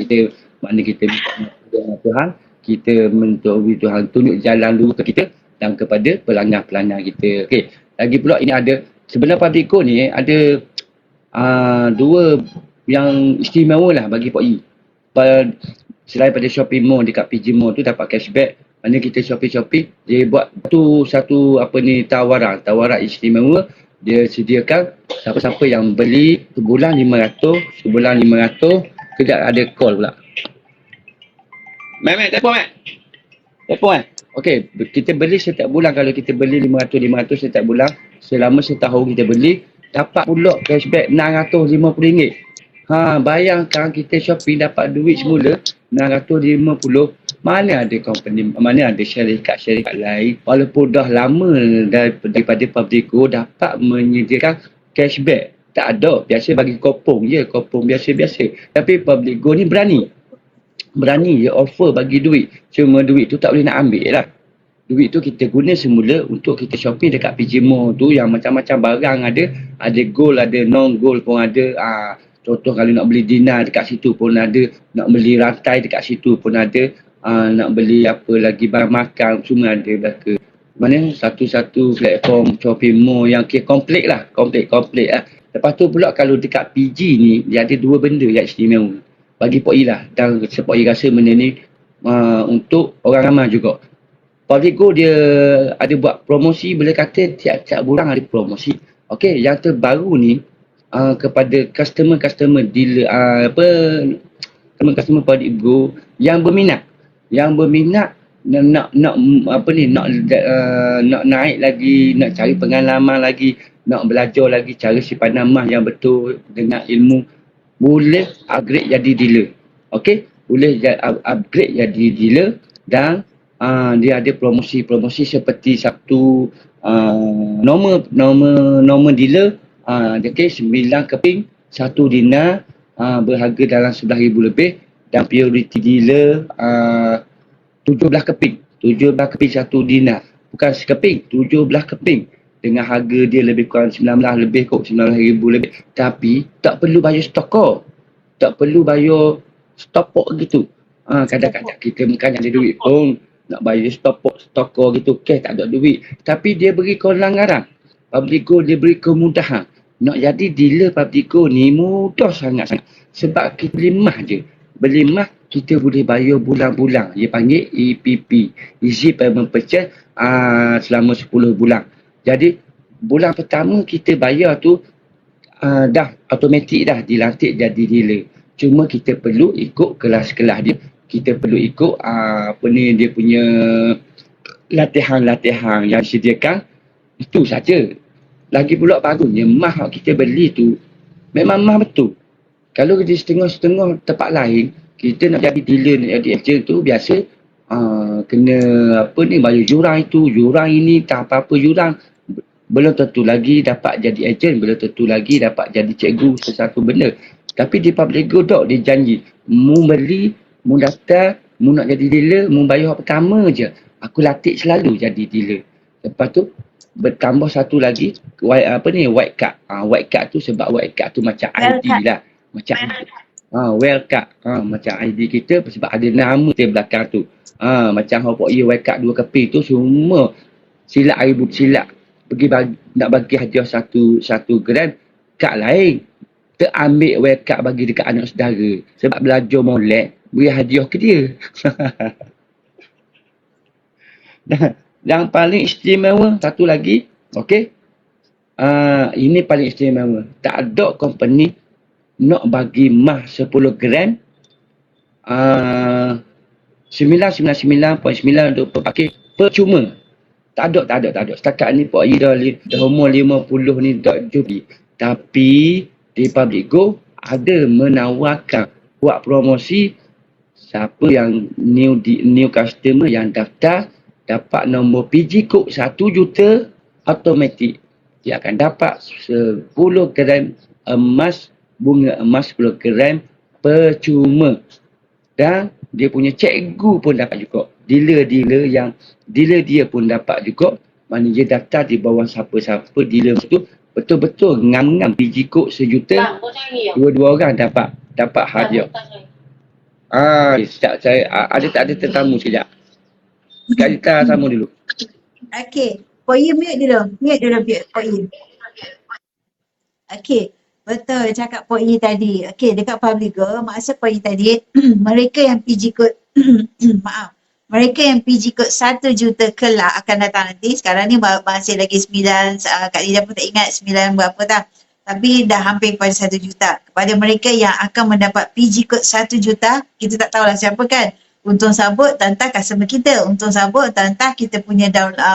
Kita makna kita minta dengan Tuhan, kita mentowi Tuhan tunjuk jalan lurus ke kita dan kepada pelanggan-pelanggan kita. Okey, lagi pula ini ada sebenarnya Public Go ni ada dua yang istimewa lah bagi Pok I. Selain pada shopping mall dekat PG Mall tu dapat cashback, mana kita shopping dia buat satu tawaran istimewa. Dia sediakan siapa-siapa yang beli sebulan 500, tidak ada call pula. Mat, telefon. Okey, kita beli setiap bulan. Kalau kita beli 500 setiap bulan, selama setahun kita beli, dapat pula cashback RM650. Bayangkan kita shopping dapat duit semula RM650. Mana ada company, mana ada syarikat lain walaupun dah lama daripada Public Go dapat menyediakan cashback. Tak ada, biasa bagi kopong je, kopong biasa-biasa. Tapi Public Go ni berani je offer bagi duit. Cuma duit tu tak boleh nak ambil lah. Duit tu kita guna semula untuk kita shopping dekat PG Mall tu yang macam-macam barang ada. Ada gold, ada non-gold pun ada. Contoh kalau nak beli dinar dekat situ pun ada. Nak beli rantai dekat situ pun ada. Nak beli apa lagi barang makan semua ada belaka. Mana satu-satu platform shopping mall yang komplit lah. Komplit lah. Lepas tu pula kalau dekat PG ni dia ada dua benda yang istimewa bagi Pok I lah. Dan Pok I rasa benda ni untuk orang ramai juga. Public Go dia ada buat promosi, boleh kata tiap-tiap bulan ada promosi. Okey, yang terbaru ni kepada customer dealer customer Public Go yang berminat nak naik lagi, nak cari pengalaman lagi, nak belajar lagi cara simpan emas yang betul dengan ilmu, boleh upgrade jadi dealer. Okey, boleh upgrade jadi dealer dan dia ada promosi seperti satu normal dealer, okey, 9 keping 1 dinar, berharga dalam 11,000 lebih, dan priority dealer 17 keping 1 dinar, bukan sekeping, 17 keping dengan harga dia lebih kurang 19 lebih kot, 19,000 lebih. Tapi tak perlu bayar stokor, tak perlu bayar stopok gitu. Kadang-kadang kita bukan ada duit pun nak bayar stokor gitu, tak ada duit. Tapi dia beri kelonggaran. Public Go dia beri kemudahan. Nak jadi dealer Public Go ni mudah sangat-sangat. Sebab kita beli mah je. Beli mah kita boleh bayar bulan-bulan. Dia panggil EPP. Easy Payment Purchase selama 10 bulan. Jadi bulan pertama kita bayar tu dah automatik dah dilantik jadi dealer. Cuma kita perlu ikut kelas-kelas dia. Kita perlu ikut dia punya latihan-latihan yang disediakan. Itu saja. Lagi pula bagusnya mah kita beli tu memang mah betul. Kalau kita setengah-setengah tempat lain, kita nak jadi dealer, nak jadi agent tu biasa kena bayar jurang itu, jurang ini, tak apa-apa jurang. Belum tentu lagi dapat jadi agent, belum tentu lagi dapat jadi cikgu sesuatu benda. Tapi di Public Go dok dia janji, mu beli, mu daftar, mu nak jadi dealer, mu bayar pertama je. Aku latih selalu jadi dealer. Lepas tu bertambah satu lagi white card. White card tu sebab white card tu macam ID lah. Macam well card. Macam ID kita sebab ada nama di belakang tu. Macam Pok I white card 2 keping tu semua silap nak bagi hadiah satu grand, kad lain terambil white card bagi dekat anak saudara sebab belajar molek, beri hadiah ke dia. Dan yang paling istimewa satu lagi, okey, ini paling istimewa, tak ada company nak bagi mah 10 gram 999.9 untuk pakai percuma. Tak ada. Setakat ni Pak Yi dah umur 50 ni tak judi. Tapi di Public Go ada menawarkan buat promosi siapa yang new customer yang daftar dapat nombor PG code 1 juta automatik. Dia akan dapat 10 gram emas, bunga emas 10 gram percuma. Dan dia punya cikgu pun dapat juga. Dealer dia pun dapat juga. Mana dia daftar di bawah siapa-siapa dealer tu betul-betul ngam-ngam PG code 1 juta. Dua-dua orang dapat hadiah. Sekejap saya ada tetamu sekejap. Sekejap kita sama dulu. Okey. Pak Yi mute dulu Pak Yi. Okey. Betul cakap Pak Yi tadi. Okey, dekat Public Go, maksud Pak Yi tadi, mereka yang PG code, mereka yang PG code 1 juta kelak akan datang nanti. Sekarang ni masih lagi 9, Kak Lidah pun tak ingat 9 berapa dah. Tapi dah hampir kepada 1 juta. Kepada mereka yang akan mendapat PG code 1 juta, kita tak tahulah siapa kan. Untung sabut, tantah customer kita. Untung sabut, tantah kita punya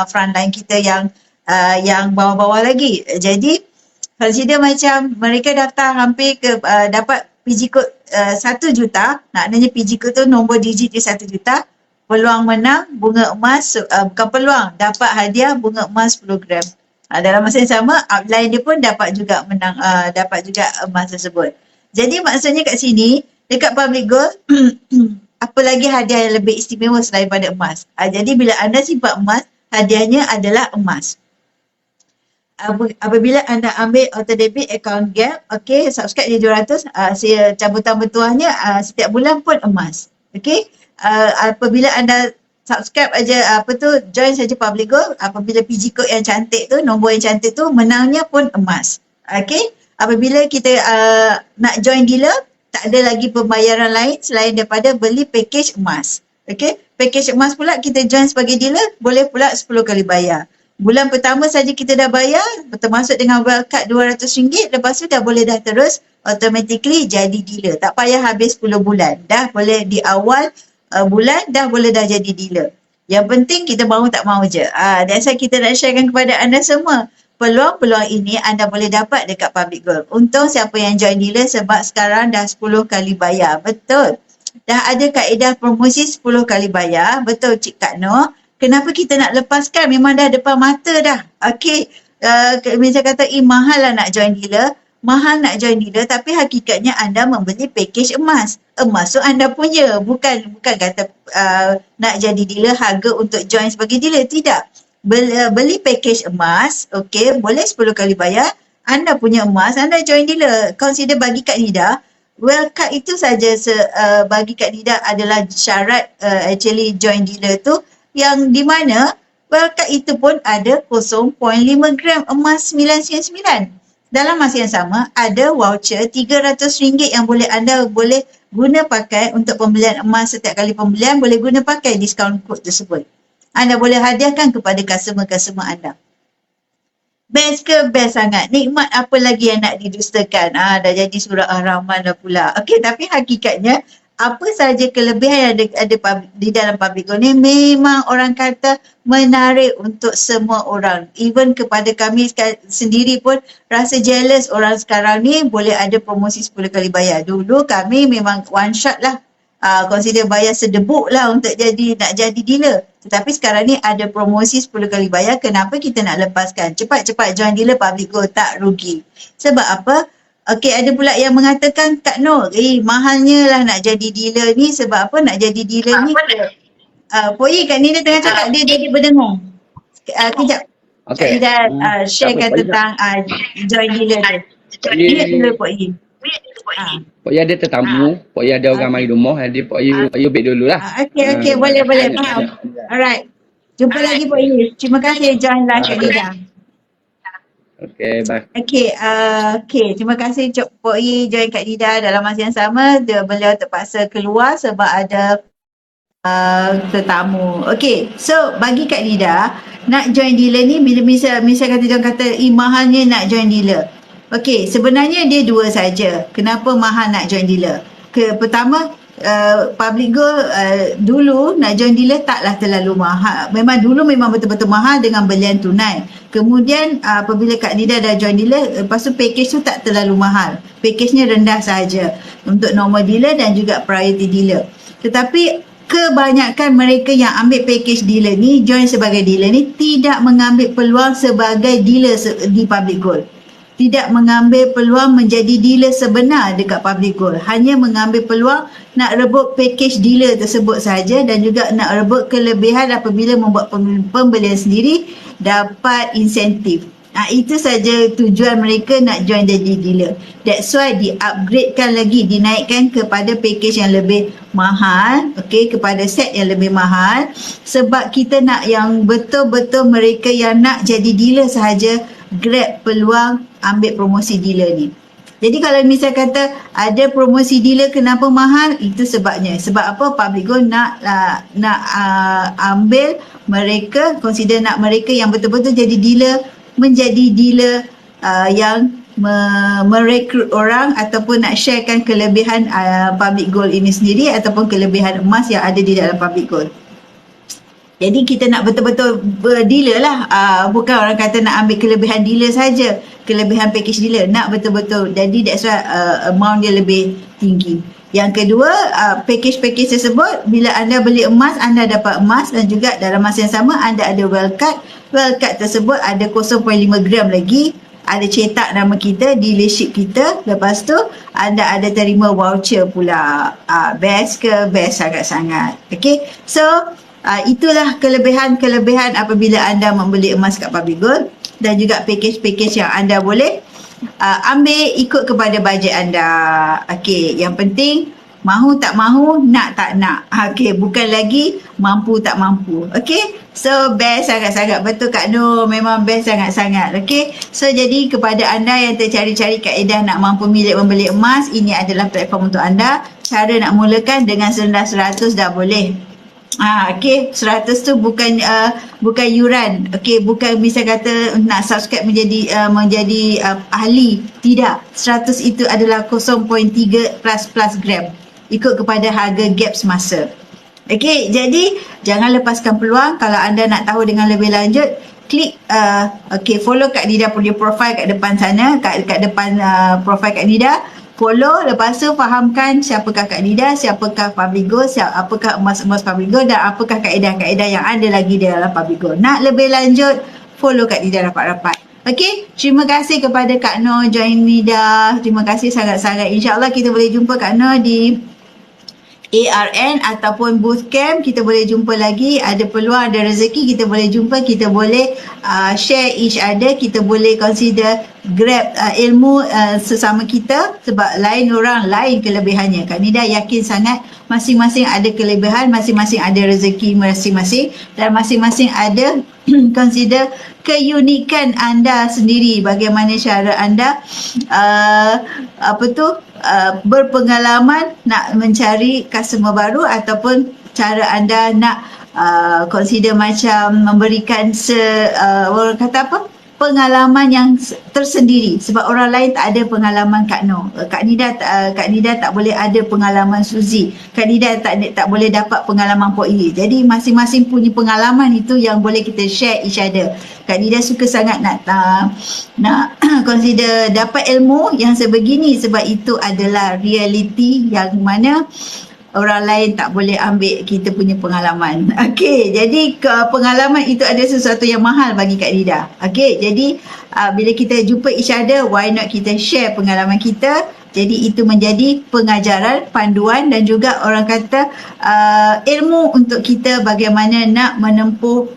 front line kita yang bawah-bawah lagi. Jadi, consider macam mereka daftar hampir ke dapat PG code 1 juta, maknanya PG code tu nombor digit dia 1 juta, peluang menang bunga emas, bukan peluang, dapat hadiah bunga emas 10 gram. Dalam masa yang sama, upline dia pun dapat juga menang, dapat juga emas tersebut. Jadi maksudnya kat sini, dekat Public Go, apa lagi hadiah yang lebih istimewa selain pada emas. Jadi bila anda simpan emas, hadiahnya adalah emas. Apabila anda ambil auto debit account Gap, okey, subscribe dia 200, cabutan bertuahnya setiap bulan pun emas. Okey, apabila anda subscribe aja join saja Public Go, apabila PG code yang cantik tu, nombor yang cantik tu, menangnya pun emas. Okey, apabila kita nak join dealer, tak ada lagi pembayaran lain selain daripada beli package emas. Okey, package emas pula kita join sebagai dealer, boleh pula 10 kali bayar. Bulan pertama saja kita dah bayar, termasuk dengan wildcard RM200, lepas tu dah boleh dah terus automatically jadi dealer. Tak payah habis 10 bulan. Dah boleh di awal bulan, dah boleh dah jadi dealer. Yang penting kita mahu tak mahu je. That's why kita nak sharekan kepada anda semua. Peluang-peluang ini anda boleh dapat dekat Public Go. Untung siapa yang join dealer sebab sekarang dah 10 kali bayar. Betul. Dah ada kaedah promosi 10 kali bayar. Betul Cik Kak Noh. Kenapa kita nak lepaskan? Memang dah depan mata dah. Okey, macam kata, mahal lah nak join dealer. Mahal nak join dealer, tapi hakikatnya anda membeli package emas. Emas tu anda punya. Bukan kata nak jadi dealer harga untuk join sebagai dealer. Tidak. Beli package emas, okey, boleh 10 kali bayar. Anda punya emas, anda join dealer. Consider bagi Kak Nida, wildcard itu saja bagi Kak Nida adalah syarat actually join dealer tu, yang di mana wildcard itu pun ada 0.5 gram emas 999. Dalam masa yang sama, ada voucher RM300 yang anda boleh guna pakai untuk pembelian emas. Setiap kali pembelian boleh guna pakai diskaun kod tersebut. Anda boleh hadiahkan kepada customer-customer anda. Best ke? Best sangat. Nikmat apa lagi yang nak didustakan? Dah jadi surah Ar-Rahman dah pula. Okey, tapi hakikatnya apa sahaja kelebihan yang ada di dalam Public Go ni memang orang kata menarik untuk semua orang. Even kepada kami sendiri pun rasa jealous orang sekarang ni boleh ada promosi 10 kali bayar. Dulu kami memang one shot lah. Consider bayar sedebuk lah untuk nak jadi dealer. Tetapi sekarang ni ada promosi 10 kali bayar. Kenapa kita nak lepaskan? Cepat-cepat join dealer Public Go, tak rugi. Sebab apa? Okey, ada pula yang mengatakan, Kak Noh, mahalnya lah nak jadi dealer ni. Sebab apa nak jadi dealer ni? Poi, Kak Nida tengah cakap, dia jadi berdengung. Kejap. Okey. Kak Nida sharekan tentang join dealer tu. Ingat dulu Poi. Pak Yi ada tetamu, Pak Yi ada orang mari rumah, jadi Pak Yi break dulu lah. Okey, boleh. Faham. Alright. Jumpa lagi Pak Yi. Terima kasih join live Kak Nida. Okey, bye. Okey. Terima kasih Pak Yi join Kak Nida. Dalam masa yang sama, beliau terpaksa keluar sebab ada tetamu. Okey, so bagi Kak Nida, nak join dealer ni, bila misal kata dia kata, mahalnya nak join dealer. Okey, sebenarnya dia dua saja. Kenapa mahal nak join dealer? Pertama, public gold dulu nak join dealer taklah terlalu mahal. Memang betul-betul mahal dengan belian tunai. Kemudian apabila Kak Nida dah join dealer, lepas tu package tu tak terlalu mahal. Package-nya rendah sahaja untuk normal dealer dan juga priority dealer. Tetapi kebanyakan mereka yang ambil package dealer ni, join sebagai dealer ni, tidak mengambil peluang sebagai dealer di public gold. Tidak mengambil peluang menjadi dealer sebenar dekat public gold. Hanya mengambil peluang nak rebut package dealer tersebut sahaja dan juga nak rebut kelebihan apabila membuat pembelian sendiri, dapat insentif. Itu saja tujuan mereka nak join jadi dealer. That's why di-upgradekan lagi, dinaikkan kepada package yang lebih mahal, kepada set yang lebih mahal, sebab kita nak yang betul-betul mereka yang nak jadi dealer sahaja grab peluang ambil promosi dealer ni. Jadi kalau misal kata ada promosi dealer kenapa mahal, itu sebabnya. Sebab apa? Public gold nak ambil mereka, consider nak mereka yang betul-betul jadi dealer, menjadi dealer yang merekrut orang ataupun nak sharekan kelebihan public gold ini sendiri ataupun kelebihan emas yang ada di dalam public gold. Jadi kita nak betul-betul dealer lah, bukan orang kata nak ambil kelebihan dealer saja, kelebihan package dealer, nak betul-betul. Jadi that's why amount dia lebih tinggi. Yang kedua, package-package tersebut, bila anda beli emas, anda dapat emas dan juga dalam masa yang sama anda ada well card. Well card tersebut ada 0.5 gram lagi, ada cetak nama kita, dealership kita. Lepas tu anda ada terima voucher pula. Best ke? Best sangat-sangat. Okay, so itulah kelebihan-kelebihan apabila anda membeli emas kat public gold, dan juga package-package yang anda boleh ambil ikut kepada bajet anda. Okay, yang penting mahu tak mahu, nak tak nak. Okay, bukan lagi mampu tak mampu. Okay, so best sangat-sangat. Betul Kak Nur, memang best sangat-sangat. Okay, so jadi kepada anda yang tercari-cari kaedah nak mampu membeli emas, ini adalah platform untuk anda. Cara nak mulakan dengan serendah 100 dah boleh. Okay, 100 tu bukan yuran. Okay, bukan misal kata nak subscribe menjadi ahli. Tidak, 100 itu adalah 0.3 plus gram ikut kepada harga gap semasa. Okay, jadi jangan lepaskan peluang. Kalau anda nak tahu dengan lebih lanjut, klik follow Kak Nida punya profile kat depan sana, kat depan profile Kak Nida. Follow, lepas tu fahamkan siapakah Kak Nida, siapakah public gold, apakah emas-emas public gold dan apakah kaedah-kaedah yang ada lagi di dalam public gold. Nak lebih lanjut, follow Kak Nida rapat-rapat. Okey, terima kasih kepada Kak Nur join Nida. Terima kasih sangat-sangat. InsyaAllah kita boleh jumpa Kak Nur di ARN ataupun booth camp. Kita boleh jumpa lagi, ada peluang, ada rezeki, kita boleh jumpa, kita boleh share each other, kita boleh consider grab ilmu sesama kita, sebab lain orang lain kelebihannya. Kak Nida yakin sangat masing-masing ada kelebihan, masing-masing ada rezeki masing-masing, dan masing-masing ada consider keunikan anda sendiri, bagaimana cara anda berpengalaman nak mencari customer baru, ataupun cara anda nak consider macam memberikan orang kata apa, pengalaman yang tersendiri, sebab orang lain tak ada pengalaman Kak Nur. Kak Nida tak boleh ada pengalaman Suzy. Kak Nida tak boleh dapat pengalaman Pok Yi. Jadi masing-masing punya pengalaman itu yang boleh kita share each other. Kak Nida suka sangat nak consider dapat ilmu yang sebegini, sebab itu adalah reality yang mana orang lain tak boleh ambil kita punya pengalaman. Okey, jadi pengalaman itu ada sesuatu yang mahal bagi Kak Nida. Okey, jadi bila kita jumpa each other, why not kita share pengalaman kita. Jadi itu menjadi pengajaran, panduan dan juga orang kata ilmu untuk kita bagaimana nak menempuh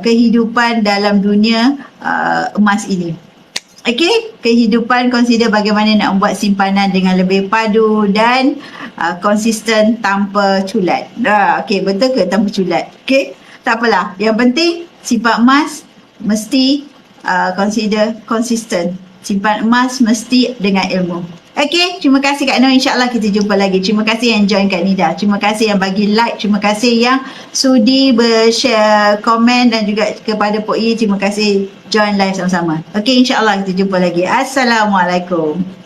kehidupan dalam dunia emas ini. Okey, kehidupan consider bagaimana nak membuat simpanan dengan lebih padu dan konsisten tanpa culat. Okey, betul ke tanpa culat? Okey, tak apalah. Yang penting simpan emas mesti consider konsisten. Simpan emas mesti dengan ilmu. Okey, terima kasih Kak Nur. InsyaAllah kita jumpa lagi. Terima kasih yang join Kak Nida. Terima kasih yang bagi like. Terima kasih yang sudi share komen, dan juga kepada Pok Yi, terima kasih join live sama-sama. Okey, insyaAllah kita jumpa lagi. Assalamualaikum.